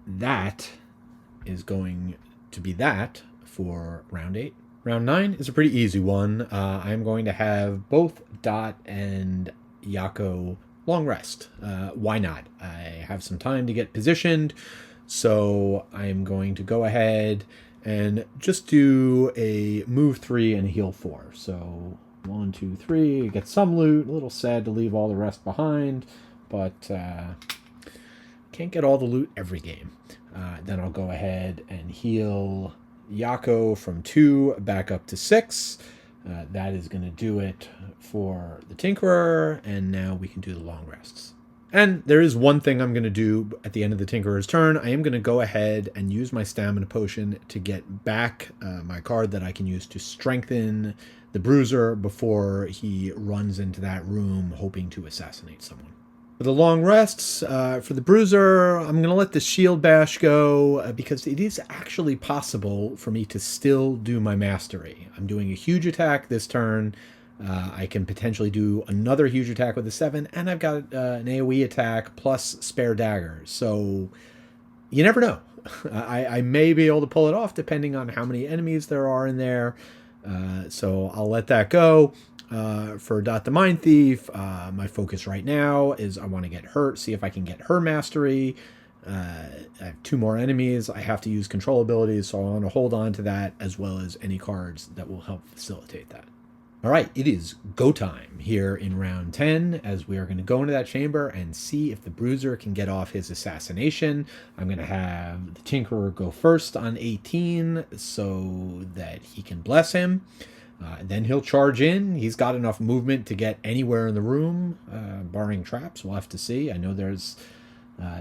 that is going to be that for round 8. Round 9 is a pretty easy one. I'm going to have both Dot and Yako long rest. Why not? I have some time to get positioned, so I'm going to go ahead and just do a move 3 and heal 4. So 1, 2, 3, get some loot. A little sad to leave all the rest behind, but can't get all the loot every game. Then I'll go ahead and heal Yako from 2 back up to 6. That is going to do it for the Tinkerer, and now we can do the long rests. And there is one thing I'm going to do at the end of the Tinkerer's turn. I am going to go ahead and use my stamina potion to get back my card that I can use to strengthen the Bruiser before he runs into that room hoping to assassinate someone. For the long rests, for the Bruiser, I'm going to let the Shield Bash go because it is actually possible for me to still do my mastery. I'm doing a huge attack this turn. I can potentially do another huge attack with the 7, and I've got an AoE attack plus spare daggers. So you never know. I may be able to pull it off depending on how many enemies there are in there. So I'll let that go. For Dot the Mindthief, my focus right now is I want to get her, see if I can get her mastery. I have 2 more enemies. I have to use control abilities, so I want to hold on to that as well as any cards that will help facilitate that. All right, it is go time here in round 10 as we are going to go into that chamber and see if the Bruiser can get off his assassination. I'm going to have the Tinkerer go first on 18 so that he can bless him. Then he'll charge in. He's got enough movement to get anywhere in the room, barring traps. We'll have to see. I know there's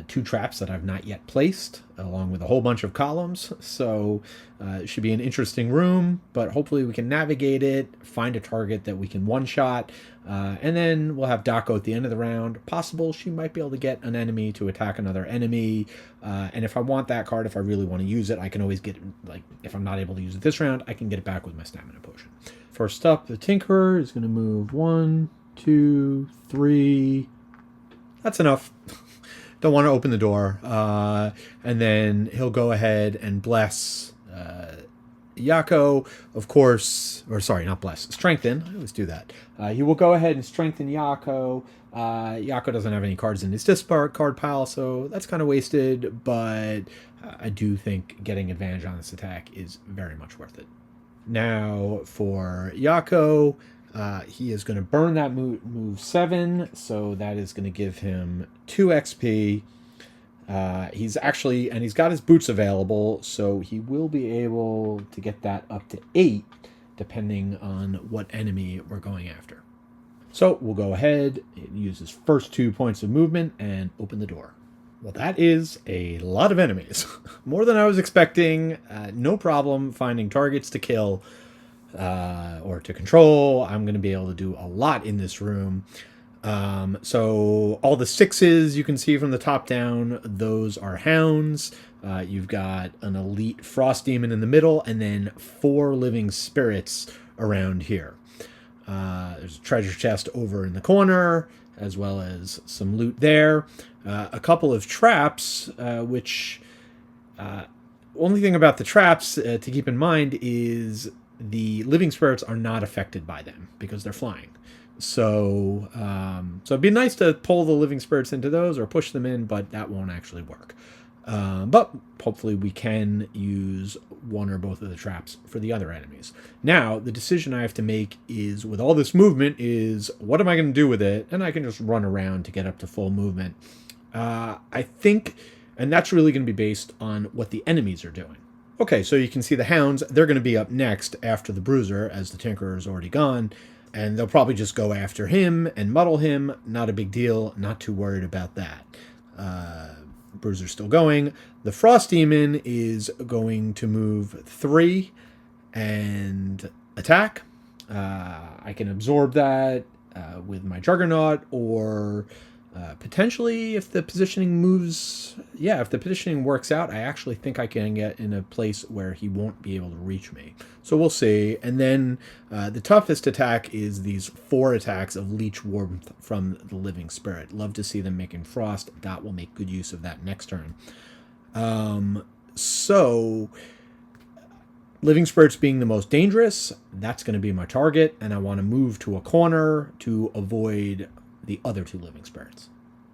2 traps that I've not yet placed, along with a whole bunch of columns. So it should be an interesting room, but hopefully we can navigate it, find a target that we can one-shot, and then we'll have Dako at the end of the round. Possible she might be able to get an enemy to attack another enemy, and if I want that card, if I really want to use it, I can always get, like, if I'm not able to use it this round, I can get it back with my stamina potion. First up, the Tinkerer is going to move 1, 2, 3. That's enough. Don't want to open the door. And then he'll go ahead and bless Yako, of course, or sorry, not bless, strengthen. I always do that. He will go ahead and strengthen Yako. Yako doesn't have any cards in his discard card pile, so that's kind of wasted, but I do think getting advantage on this attack is very much worth it. Now for Yako, he is going to burn that move 7, so that is going to give him 2 XP. He's got his boots available, so he will be able to get that up to 8, depending on what enemy we're going after. So we'll go ahead and use his first 2 points of movement and open the door. Well, that is a lot of enemies. More than I was expecting. No problem finding targets to kill or to control. I'm going to be able to do a lot in this room. So all the 6s you can see from the top down, those are hounds. You've got an elite frost demon in the middle, and then 4 living spirits around here. There's a treasure chest over in the corner, as well as some loot there. A couple of traps, which only thing about the traps to keep in mind is the living spirits are not affected by them because they're flying. So it'd be nice to pull the living spirits into those or push them in, but that won't actually work. But hopefully we can use one or both of the traps for the other enemies. Now, the decision I have to make is, with all this movement, is what am I going to do with it? And I can just run around to get up to full movement. I think, and that's really going to be based on what the enemies are doing. Okay, so you can see the hounds. They're going to be up next after the Bruiser, as the Tinkerer is already gone. And they'll probably just go after him and muddle him. Not a big deal. Not too worried about that. Bruiser's still going. The Frost Demon is going to move 3 and attack. I can absorb that with my Juggernaut, or potentially if the positioning moves... Yeah, if the positioning works out, I actually think I can get in a place where he won't be able to reach me. So we'll see. And then the toughest attack is these 4 attacks of Leech Warmth from the Living Spirit. Love to see them making Frost. Dot will make good use of that next turn. So Living Spirits being the most dangerous, that's going to be my target. And I want to move to a corner to avoid the other 2 Living Spirits.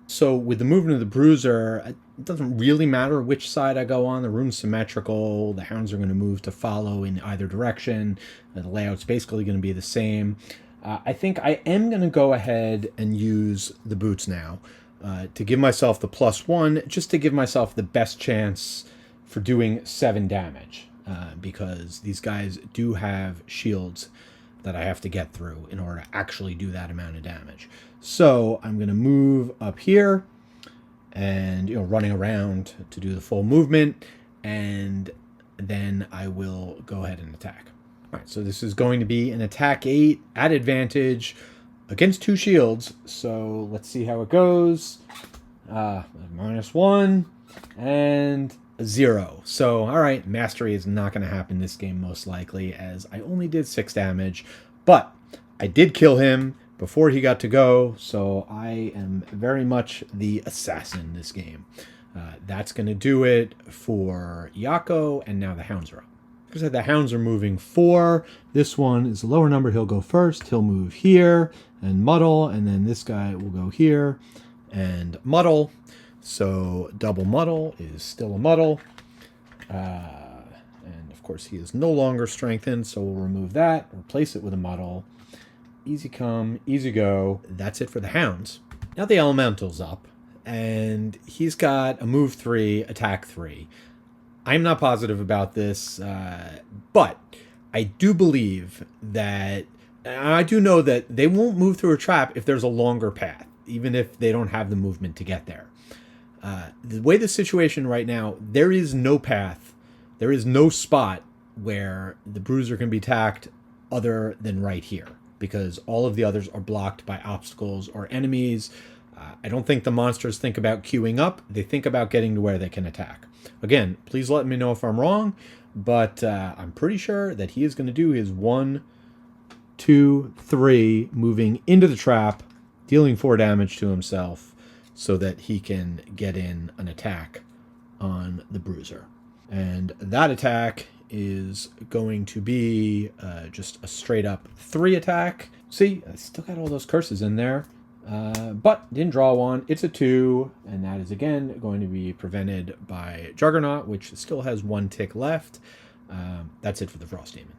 So with the movement of the Bruiser, it doesn't really matter which side I go on. The room's symmetrical. The hounds are going to move to follow in either direction. The layout's basically going to be the same. I think I am going to go ahead and use the boots now to give myself the +1, just to give myself the best chance for doing 7 damage, because these guys do have shields that I have to get through in order to actually do that amount of damage. So I'm going to move up here and, running around to do the full movement, and then I will go ahead and attack. All right, so this is going to be an attack 8 at advantage against 2 shields. So let's see how it goes. -1 and 0. So, all right, mastery is not going to happen this game most likely, as I only did 6 damage, but I did kill him before he got to go, so I am very much the assassin this game. That's going to do it for Yako, and now the hounds are up. Like I said, the hounds are moving 4. This one is a lower number. He'll go first. He'll move here and muddle, and then this guy will go here and muddle. So double muddle is still a muddle. And of course he is no longer strengthened, so we'll remove that, replace it with a muddle. Easy come, easy go. That's it for the hounds. Now the elemental's up, and he's got a move 3, attack 3. I'm not positive about this, but I do believe that, I do know that they won't move through a trap if there's a longer path, even if they don't have the movement to get there. The way the situation right now, there is no path, there is no spot where the Bruiser can be attacked other than right here, because all of the others are blocked by obstacles or enemies. I don't think the monsters think about queuing up. They think about getting to where they can attack. Again, please let me know if I'm wrong, but I'm pretty sure that he is going to do his 1, 2, 3, moving into the trap, dealing 4 damage to himself, so that he can get in an attack on the Bruiser. And that attack is going to be just a straight up 3 attack. See, I still got all those curses in there, but didn't draw one. It's a 2, and that is again going to be prevented by Juggernaut, which still has 1 tick left. That's it for the Frost Demon.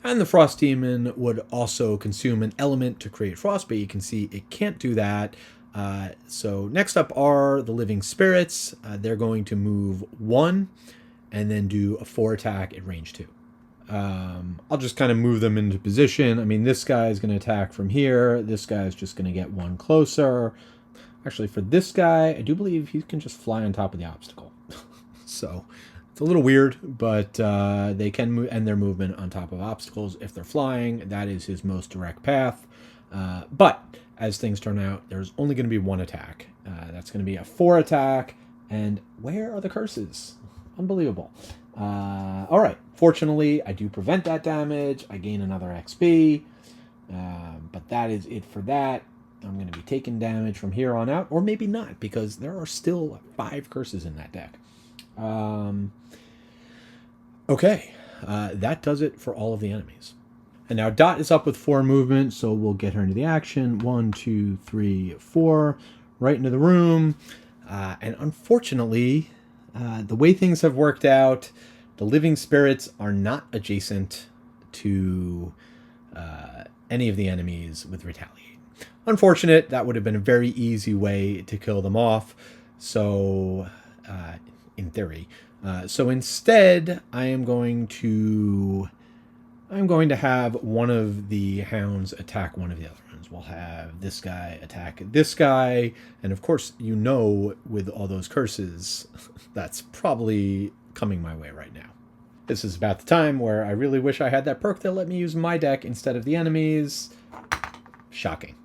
And the Frost Demon would also consume an element to create frost, but you can see it can't do that. So next up are the Living Spirits. They're going to move 1 and then do a 4 attack at range 2. I'll just kind of move them into position. I mean, this guy is going to attack from here. This guy is just going to get 1 closer. Actually, for this guy, I do believe he can just fly on top of the obstacle. So it's a little weird, but they can move, and their movement on top of obstacles. If they're flying, that is his most direct path. But as things turn out, there's only going to be 1 attack. That's going to be a 4 attack. And where are the curses? Unbelievable. All right. Fortunately, I do prevent that damage. I gain another XP. But that is it for that. I'm going to be taking damage from here on out, or maybe not, because there are still 5 curses in that deck. Okay. That does it for all of the enemies. And now Dot is up with 4 movement, so we'll get her into the action. 1, 2, 3, 4. Right into the room. And unfortunately, the way things have worked out, the Living Spirits are not adjacent to any of the enemies with Retaliate. Unfortunate, that would have been a very easy way to kill them off. So, in theory. So instead, I'm going to have one of the hounds attack one of the other ones. We'll have this guy attack this guy. And of course, you know, with all those curses, that's probably coming my way right now. This is about the time where I really wish I had that perk that let me use my deck instead of the enemies. Shocking.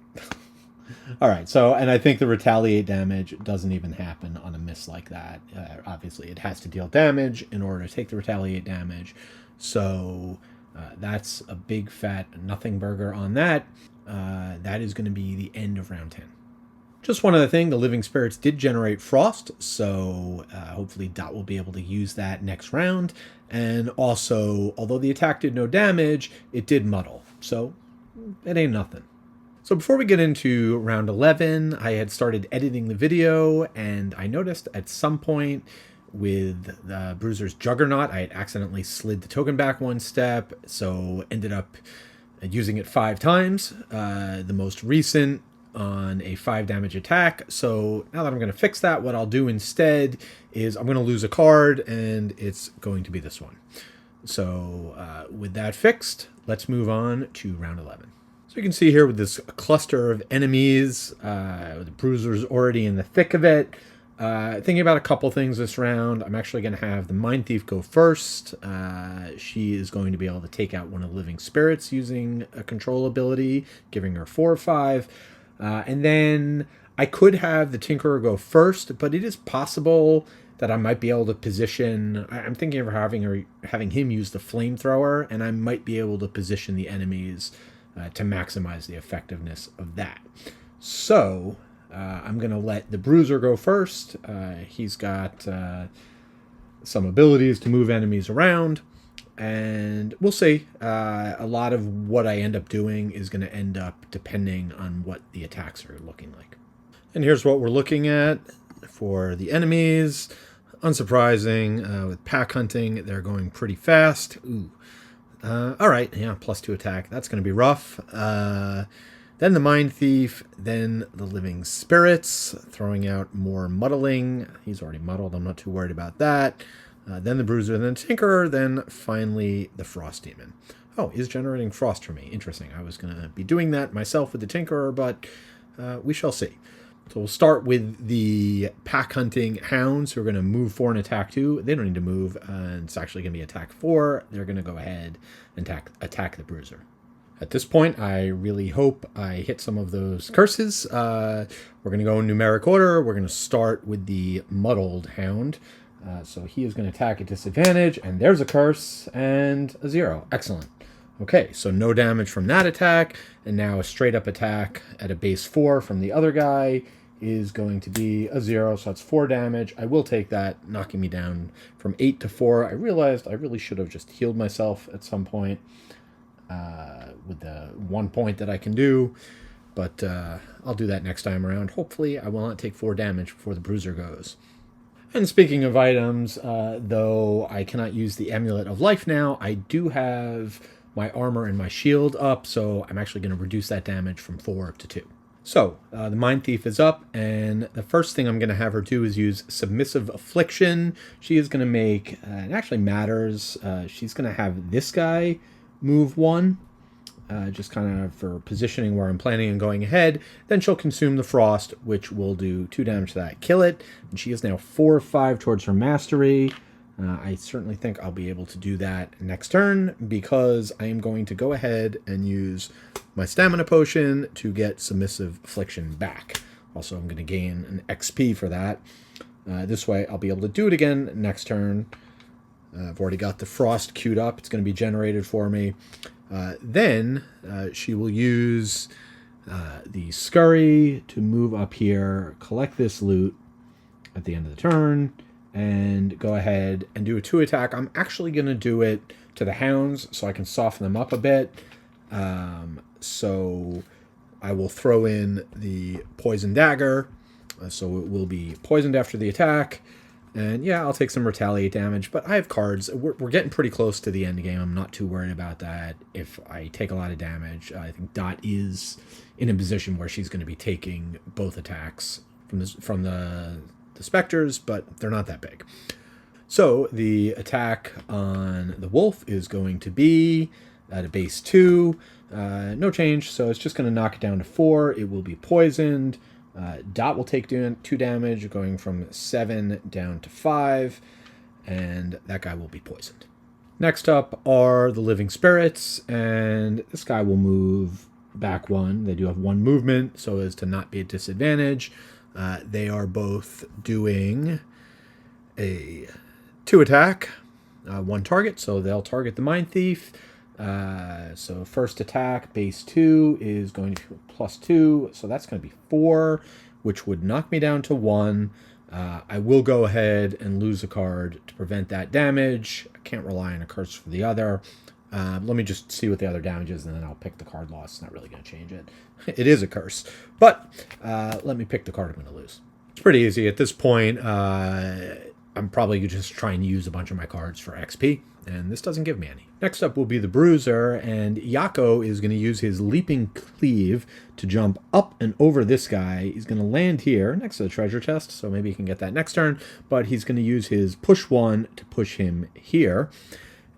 All right, so, and I think the retaliate damage doesn't even happen on a miss like that. Obviously, it has to deal damage in order to take the retaliate damage. So that's a big fat nothing burger on that. That is going to be the end of round 10. Just one other thing, the Living Spirits did generate Frost, so hopefully Dot will be able to use that next round. And also, although the attack did no damage, it did muddle, so it ain't nothing. So before we get into round 11, I had started editing the video, and I noticed at some point with the Bruiser's Juggernaut, I had accidentally slid the token back 1 step, so ended up using it 5 times. The most recent on a 5 damage attack. So now that I'm going to fix that, what I'll do instead is I'm going to lose a card, and it's going to be this one. So with that fixed, let's move on to round 11. So you can see here with this cluster of enemies, the Bruiser's already in the thick of it. Thinking about a couple things this round, I'm actually going to have the Mindthief go first. She is going to be able to take out one of the Living Spirits using a control ability, giving her 4 or 5. And then I could have the Tinkerer go first, but it is possible that I might be able to position... I'm thinking of having him use the Flamethrower, and I might be able to position the enemies to maximize the effectiveness of that. So I'm going to let the Bruiser go first. He's got some abilities to move enemies around, and we'll see. A lot of what I end up doing is going to end up depending on what the attacks are looking like. And here's what we're looking at for the enemies. Unsurprising, with pack hunting, they're going pretty fast. Ooh. All right, yeah, +2 attack. That's going to be rough. Then the Mindthief, then the Living Spirits, throwing out more muddling. He's already muddled. I'm not too worried about that. Then the Bruiser, then the Tinkerer, then finally the Frost Demon. Oh, is generating Frost for me. Interesting. I was going to be doing that myself with the Tinkerer, but we shall see. So we'll start with the pack hunting hounds who are going to move 4 and attack 2. They don't need to move, and it's actually going to be attack 4. They're going to go ahead and attack the Bruiser. At this point, I really hope I hit some of those curses. We're going to go in numeric order. We're going to start with the muddled hound. So he is going to attack at disadvantage, and there's a curse and a 0. Excellent. Okay, so no damage from that attack, and now a straight up attack at a base 4 from the other guy is going to be a 0, so that's 4 damage. I will take that, knocking me down from 8 to 4. I realized I really should have just healed myself at some point with the 1 point that I can do, but I'll do that next time around. Hopefully I will not take 4 damage before the Bruiser goes. And speaking of items, though I cannot use the Amulet of Life now, I do have my armor and my shield up, so I'm actually going to reduce that damage from 4 up to 2. So, the Mindthief is up, and the first thing I'm going to have her do is use Submissive Affliction. She is going to make, it actually matters, she's going to have this guy move 1, just kind of for positioning where I'm planning on going ahead. Then she'll consume the Frost, which will do 2 damage to that, kill it. And she is now 4 of 5 towards her Mastery. I certainly think I'll be able to do that next turn, because I am going to go ahead and use my Stamina Potion to get Submissive Affliction back. Also, I'm going to gain an XP for that. This way, I'll be able to do it again next turn. I've already got the Frost queued up. It's going to be generated for me. Then she will use the Scurry to move up here, collect this loot at the end of the turn, and go ahead and do a 2 attack. I'm actually going to do it to the Hounds so I can soften them up a bit. So I will throw in the Poison Dagger, so it will be poisoned after the attack. And yeah, I'll take some retaliate damage, but I have cards. We're getting pretty close to the end game. I'm not too worried about that. If I take a lot of damage, I think Dot is in a position where she's going to be taking both attacks from the Spectres, but they're not that big. So the attack on the Wolf is going to be at a base 2. No change, so it's just going to knock it down to 4. It will be poisoned. Dot will take 2 damage, going from 7 down to 5, and that guy will be poisoned. Next up are the Living Spirits, and this guy will move back 1. They do have 1 movement, so as to not be at disadvantage. They are both doing a 2 attack, 1 target, so they'll target the Mindthief. So first attack, base 2, is going to be +2, so that's going to be 4, which would knock me down to 1. I will go ahead and lose a card to prevent that damage. I can't rely on a curse for the other. Let me just see what the other damage is, and then I'll pick the card loss. It's not really going to change it. It is a curse, but let me pick the card I'm going to lose. It's pretty easy at this point. I'm probably just trying to use a bunch of my cards for XP, and this doesn't give me any. Next up will be the Bruiser, and Yako is going to use his Leaping Cleave to jump up and over this guy. He's going to land here next to the treasure chest, so maybe he can get that next turn, but he's going to use his Push 1 to push him here.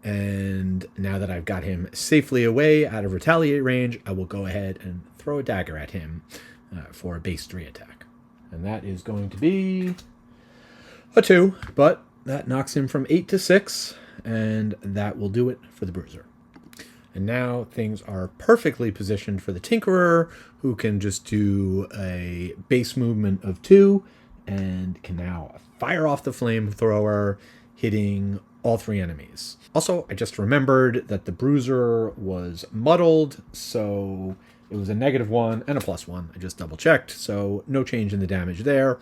And now that I've got him safely away out of retaliate range, I will go ahead and throw a dagger at him for a base 3 attack. And that is going to be a 2, but that knocks him from 8 to 6, and that will do it for the Bruiser. And now things are perfectly positioned for the Tinkerer, who can just do a base movement of 2, and can now fire off the flamethrower, hitting all 3 enemies. Also, I just remembered that the Bruiser was muddled, so it was a -1 and a +1. I just double checked, so no change in the damage there.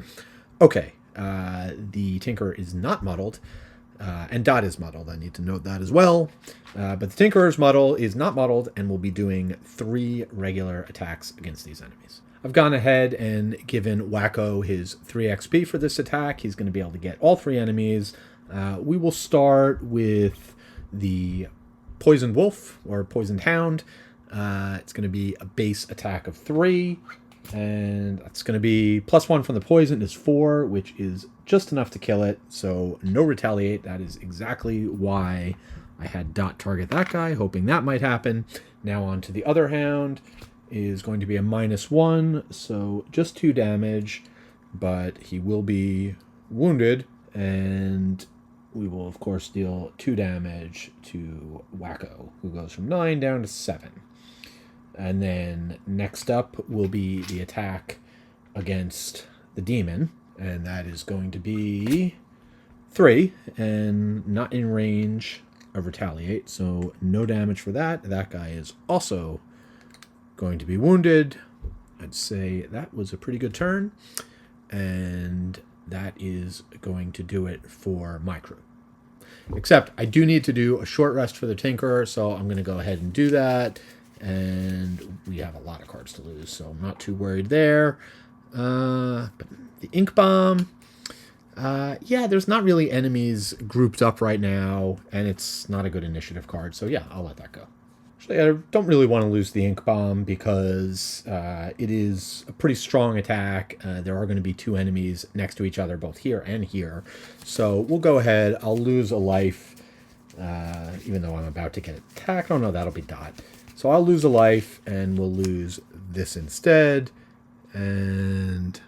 Okay, the Tinkerer is not muddled, and Dot is muddled. I need to note that as well. But the Tinkerer's muddle is not muddled and will be doing 3 regular attacks against these enemies. I've gone ahead and given Wacko his 3 XP for this attack. He's going to be able to get all 3 enemies. We will start with the Poisoned Wolf, or Poisoned Hound. It's going to be a base attack of 3, and that's going to be +1 from the poison is 4, which is just enough to kill it, so no retaliate. That is exactly why I had Dot target that guy, hoping that might happen. Now on to the other Hound. Is going to be a -1, so just 2 damage, but he will be wounded, and we will, of course, deal 2 damage to Wacko, who goes from 9 down to 7. And then next up will be the attack against the Demon, and that is going to be 3, and not in range of retaliate, so no damage for that. That guy is also going to be wounded. I'd say that was a pretty good turn. and that is going to do it for my crew. Except I do need to do a short rest for the Tinkerer, so I'm going to go ahead and do that. And we have a lot of cards to lose, so I'm not too worried there. But the Ink Bomb, yeah, there's not really enemies grouped up right now, and it's not a good initiative card, so yeah, I'll let that go. Actually, I don't really want to lose the Ink Bomb because it is a pretty strong attack. There are going to be two enemies next to each other, both here and here. So we'll go ahead. I'll lose a life, even though I'm about to get attacked. Oh, no, that'll be Dot. So I'll lose a life, and we'll lose this instead. And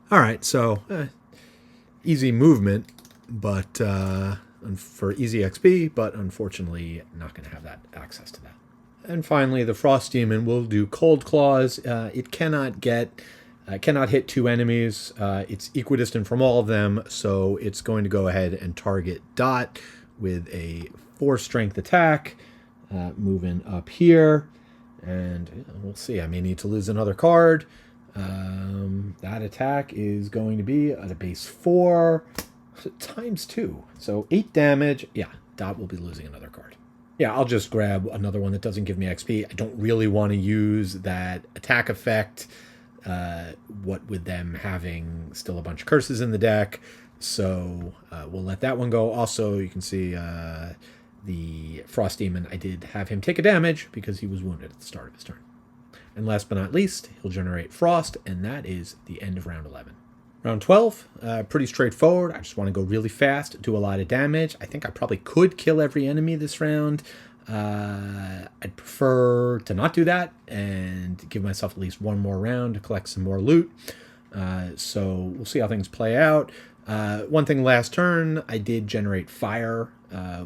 all right, so easy movement, but for easy XP, but unfortunately not going to have that access to that. And finally, the Frost Demon will do Cold Claws. It cannot hit two enemies. It's equidistant from all of them, so it's going to go ahead and target Dot with a 4 strength attack, moving up here. And we'll see. I may need to lose another card. That attack is going to be at a base 4 times 2. So 8 damage. Yeah, Dot will be losing another card. Yeah, I'll just grab another one that doesn't give me XP. I don't really want to use that attack effect, what with them having still a bunch of curses in the deck. So we'll let that one go. Also, you can see the Frost Demon, I did have him take a damage because he was wounded at the start of his turn. And last but not least, he'll generate Frost, and that is the end of round 11. Round 12, pretty straightforward. I just want to go really fast, do a lot of damage. I think I probably could kill every enemy this round. I'd prefer to not do that and give myself at least one more round to collect some more loot. So we'll see how things play out. One thing last turn, I did generate fire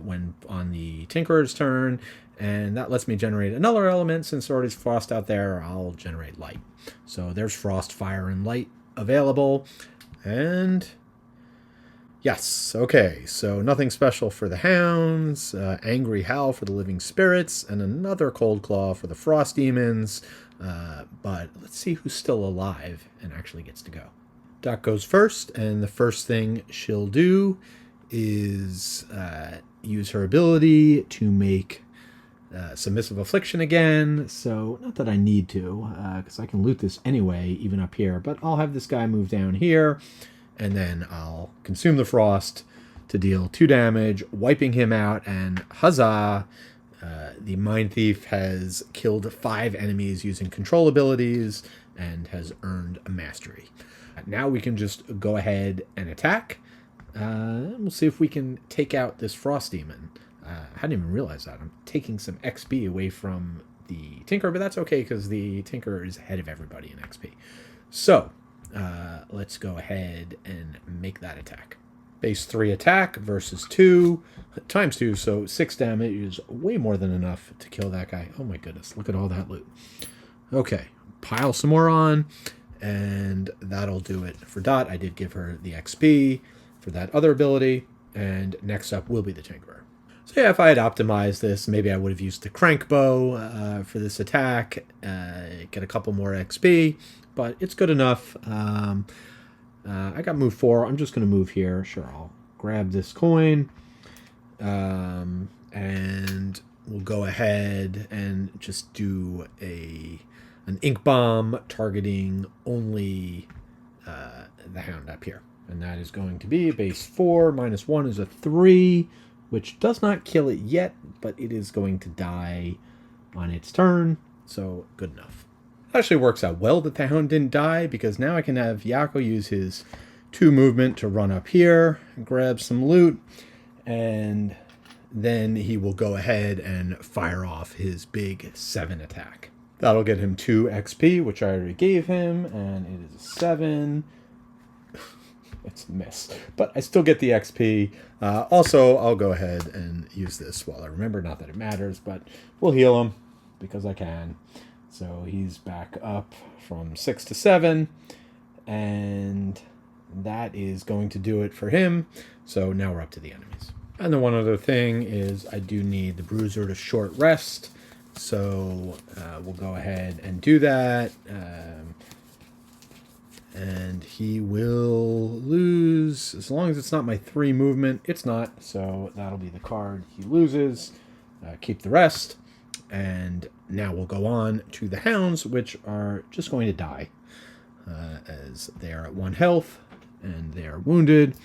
when on the Tinkerer's turn, and that lets me generate another element. Since there already is frost out there, I'll generate light. So there's frost, fire, and light available. And yes, okay, so nothing special for the hounds, angry howl for the living spirits, and another cold claw for the frost demons. But let's see who's still alive and actually gets to go. Dot goes first, and the first thing she'll do is use her ability to make Submissive Affliction again. So, not that I need to, because I can loot this anyway, even up here. But I'll have this guy move down here, and then I'll consume the Frost to deal 2 damage, wiping him out, and huzzah! The Mindthief has killed 5 enemies using control abilities and has earned a mastery. Now we can just go ahead and attack. We'll see if we can take out this Frost Demon. I hadn't even realized that. I'm taking some XP away from the Tinker, but that's okay because the Tinker is ahead of everybody in XP. So let's go ahead and make that attack. Base 3 attack versus 2 times 2, so 6 damage is way more than enough to kill that guy. Oh my goodness, look at all that loot. Okay, pile some more on, and that'll do it for Dot. I did give her the XP for that other ability, and next up will be the Tinkerer. So yeah, if I had optimized this, maybe I would have used the crank bow for this attack, get a couple more XP, but it's good enough. I got move 4. I'm just going to move here. Sure, I'll grab this coin, and we'll go ahead and just do an ink bomb targeting only the hound up here. And that is going to be base 4 minus 1 is a 3, which does not kill it yet, but it is going to die on its turn, so good enough. It actually works out well that the hound didn't die, because now I can have Yako use his 2 movement to run up here, grab some loot, and then he will go ahead and fire off his big 7 attack. That'll get him 2 XP, which I already gave him, and it is a 7. It's a miss, but I still get the XP. Also, I'll go ahead and use this while I remember. Not that it matters, but we'll heal him because I can. So he's back up from 6 to 7, and that is going to do it for him. So now we're up to the enemies. And the one other thing is I do need the Bruiser to short rest. So we'll go ahead and do that. And he will lose, as long as it's not my 3 movement. It's not, so that'll be the card he loses. Keep the rest. And now we'll go on to the hounds, which are just going to die, as they are at 1 health, and they are wounded.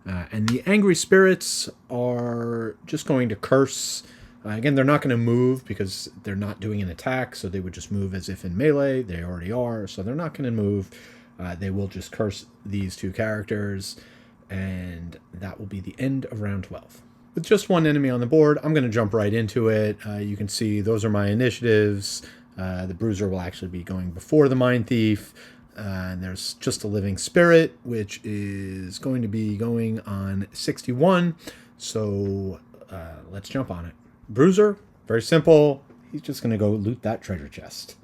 And the angry spirits are just going to curse. Again, they're not going to move because they're not doing an attack, so they would just move as if in melee. They already are, so they're not going to move. They will just curse these 2 characters, and that will be the end of round 12. With just 1 enemy on the board, I'm going to jump right into it. You can see those are my initiatives. The Bruiser will actually be going before the Mindthief. And there's just a living spirit, which is going to be going on 61. So let's jump on it. Bruiser, very simple. He's just going to go loot that treasure chest,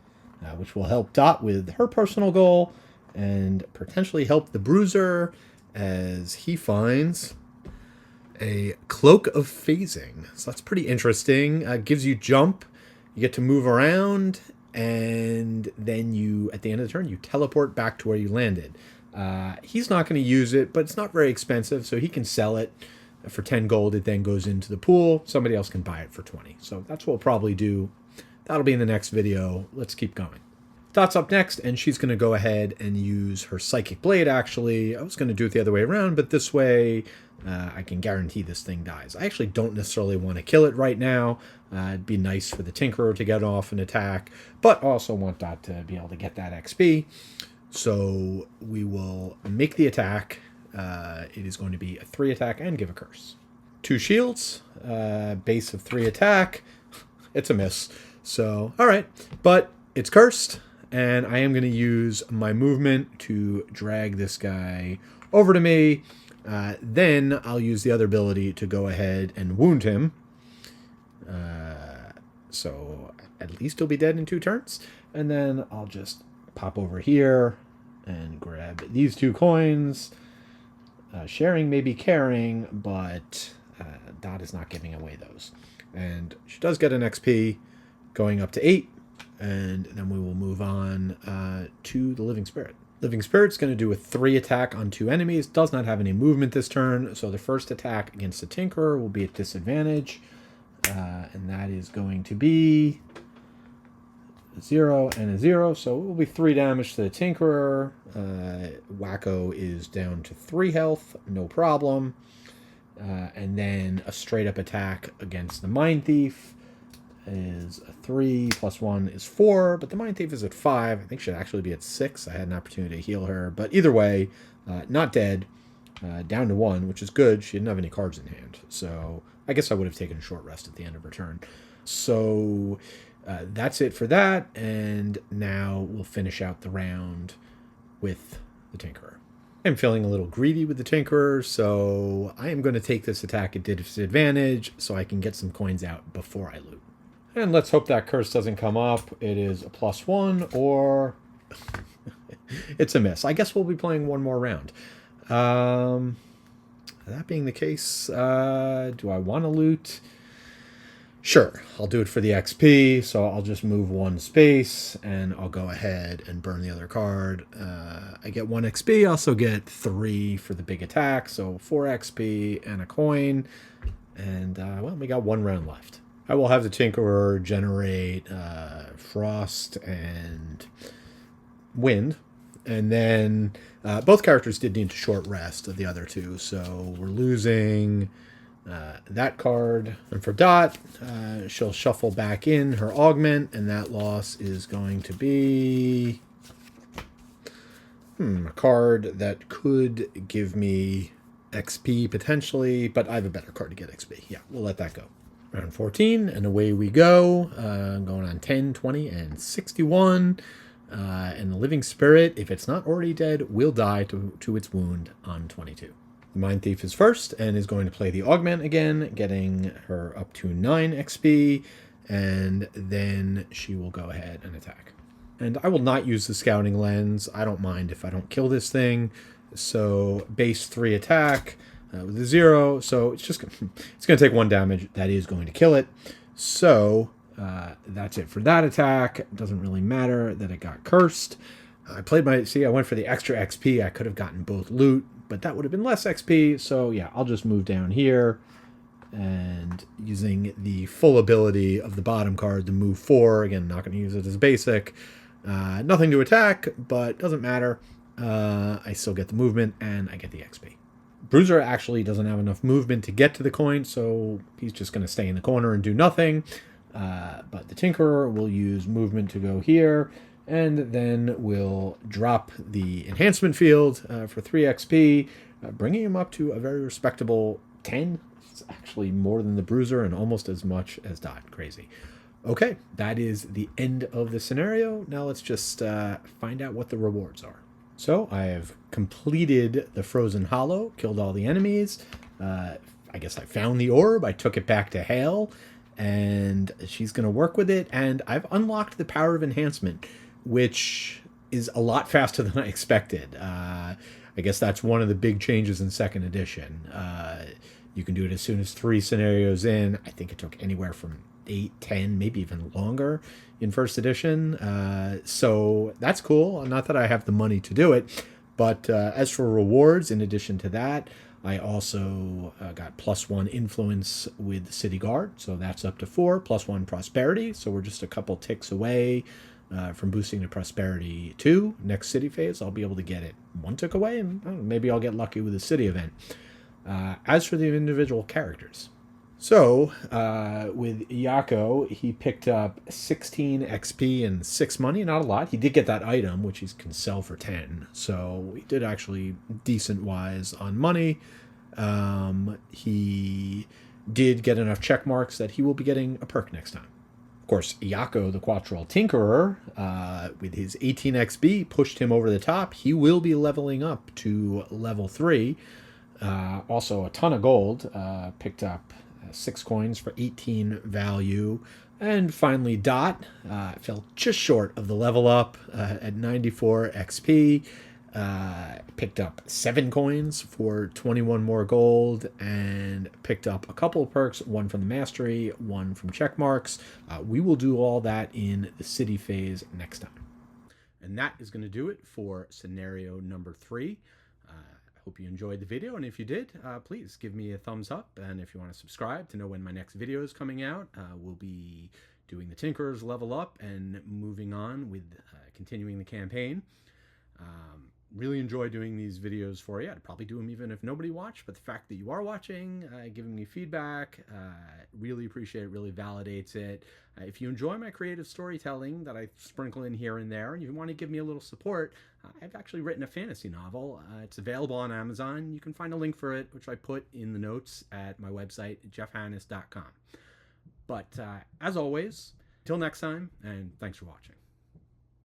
which will help Dot with her personal goal and potentially help the Bruiser as he finds a Cloak of Phasing. So that's pretty interesting. Gives you jump. You get to move around. And then you, at the end of the turn, you teleport back to where you landed. He's not going to use it, but it's not very expensive, so he can sell it for 10 gold. It then goes into the pool. Somebody else can buy it for 20. So that's what we'll probably do. That'll be in the next video. Let's keep going. Dot's up next, and she's going to go ahead and use her Psychic Blade, actually. I was going to do it the other way around, but this way I can guarantee this thing dies. I actually don't necessarily want to kill it right now. It'd be nice for the Tinkerer to get off an attack, but also want Dot to be able to get that XP. So we will make the attack. It is going to be a 3 attack and give a curse. 2 shields, base of 3 attack. It's a miss. So, all right, but it's cursed. And I am going to use my movement to drag this guy over to me. Then I'll use the other ability to go ahead and wound him. So at least he'll be dead in 2 turns. And then I'll just pop over here and grab these 2 coins. Sharing may be caring, but Dot is not giving away those. And she does get an XP going up to 8. And then we will move on to the Living Spirit. Living Spirit's going to do a 3 attack on 2 enemies. Does not have any movement this turn, so the first attack against the Tinkerer will be at disadvantage. And that is going to be a 0 and a 0, so it will be 3 damage to the Tinkerer. Wacko is down to 3 health, no problem. And then a straight-up attack against the Mindthief is a 3 plus 1 is 4, but the Mindthief is at 5. I think she'd actually be at 6. I had an opportunity to heal her, but either way, not dead, down to 1, which is good. She didn't have any cards in hand, so I guess I would have taken a short rest at the end of her turn. So that's it for that, and now we'll finish out the round with the Tinkerer. I'm feeling a little greedy with the Tinkerer, so I am going to take this attack at disadvantage so I can get some coins out before I loot. And let's hope that curse doesn't come up. It is a +1, or it's a miss. I guess we'll be playing 1 more round. That being the case, do I want to loot? Sure, I'll do it for the XP, so I'll just move 1 space, and I'll go ahead and burn the other card. I get 1 XP, I also get 3 for the big attack, so 4 XP and a coin, and, well, we got 1 round left. I will have the Tinkerer generate Frost and Wind, and then both characters did need a short rest of the other 2, so we're losing that card. And for Dot, she'll shuffle back in her Augment, and that loss is going to be a card that could give me XP potentially, but I have a better card to get XP. Yeah, we'll let that go. Round 14, and away we go. Going on 10, 20, and 61. And the Living Spirit, if it's not already dead, will die to its wound on 22. The Mindthief is first and is going to play the Augment again, getting her up to 9 XP, and then she will go ahead and attack. And I will not use the Scouting Lens. I don't mind if I don't kill this thing. So base 3 attack with a 0. So it's going to take 1 damage. That is going to kill it. So that's it for that attack. It doesn't really matter that it got cursed. I went for the extra XP. I could have gotten both loot, but that would have been less XP. So yeah, I'll just move down here and using the full ability of the bottom card to move 4. Again, not going to use it as basic. Nothing to attack, but doesn't matter. I still get the movement and I get the XP. Bruiser actually doesn't have enough movement to get to the coin, so he's just going to stay in the corner and do nothing. But the Tinkerer will use movement to go here, and then we'll drop the enhancement field for 3 XP, bringing him up to a very respectable 10. It's actually more than the Bruiser and almost as much as Dot. Crazy. Okay, that is the end of the scenario. Now let's just find out what the rewards are. So I have completed the Frozen Hollow, killed all the enemies. I guess I found the orb. I took it back to Hale, and she's going to work with it. And I've unlocked the power of enhancement, which is a lot faster than I expected. I guess that's one of the big changes in 2nd edition. You can do it as soon as 3 scenarios in. I think it took anywhere from 8, 10, maybe even longer in 1st edition. So that's cool. Not that I have the money to do it, but as for rewards, in addition to that, I also got +1 influence with the City Guard, so that's up to 4, +1 prosperity, so we're just a couple ticks away from boosting to prosperity 2. Next city phase, I'll be able to get it 1 tick away, and maybe I'll get lucky with the city event. As for the individual characters, so with Yako, he picked up 16 XP and 6 money, not a lot. He did get that item, which he can sell for 10, so he did actually decent wise on money. He did get enough check marks that he will be getting a perk next time. Of course, Yako, the Quattral Tinkerer, with his 18 XP, pushed him over the top. He will be leveling up to level 3. Also, a ton of gold. Picked up 6 coins for 18 value. And finally, Dot fell just short of the level up at 94 XP. Picked up 7 coins for 21 more gold, and picked up a couple of perks, 1 from the mastery, 1 from check marks. We will do all that in the city phase next time. And that is going to do it for scenario number 3. Hope you enjoyed the video, and if you did, please give me a thumbs up, and if you want to subscribe to know when my next video is coming out. We'll be doing the Tinkerer's level up and moving on with continuing the campaign. Really enjoy doing these videos for you. I'd probably do them even if nobody watched, but the fact that you are watching, giving me feedback, really appreciate it, really validates it. If you enjoy my creative storytelling that I sprinkle in here and there, and you want to give me a little support, I've actually written a fantasy novel. It's available on Amazon. You can find a link for it, which I put in the notes at my website, jeffhannes.com. But as always, till next time, and thanks for watching.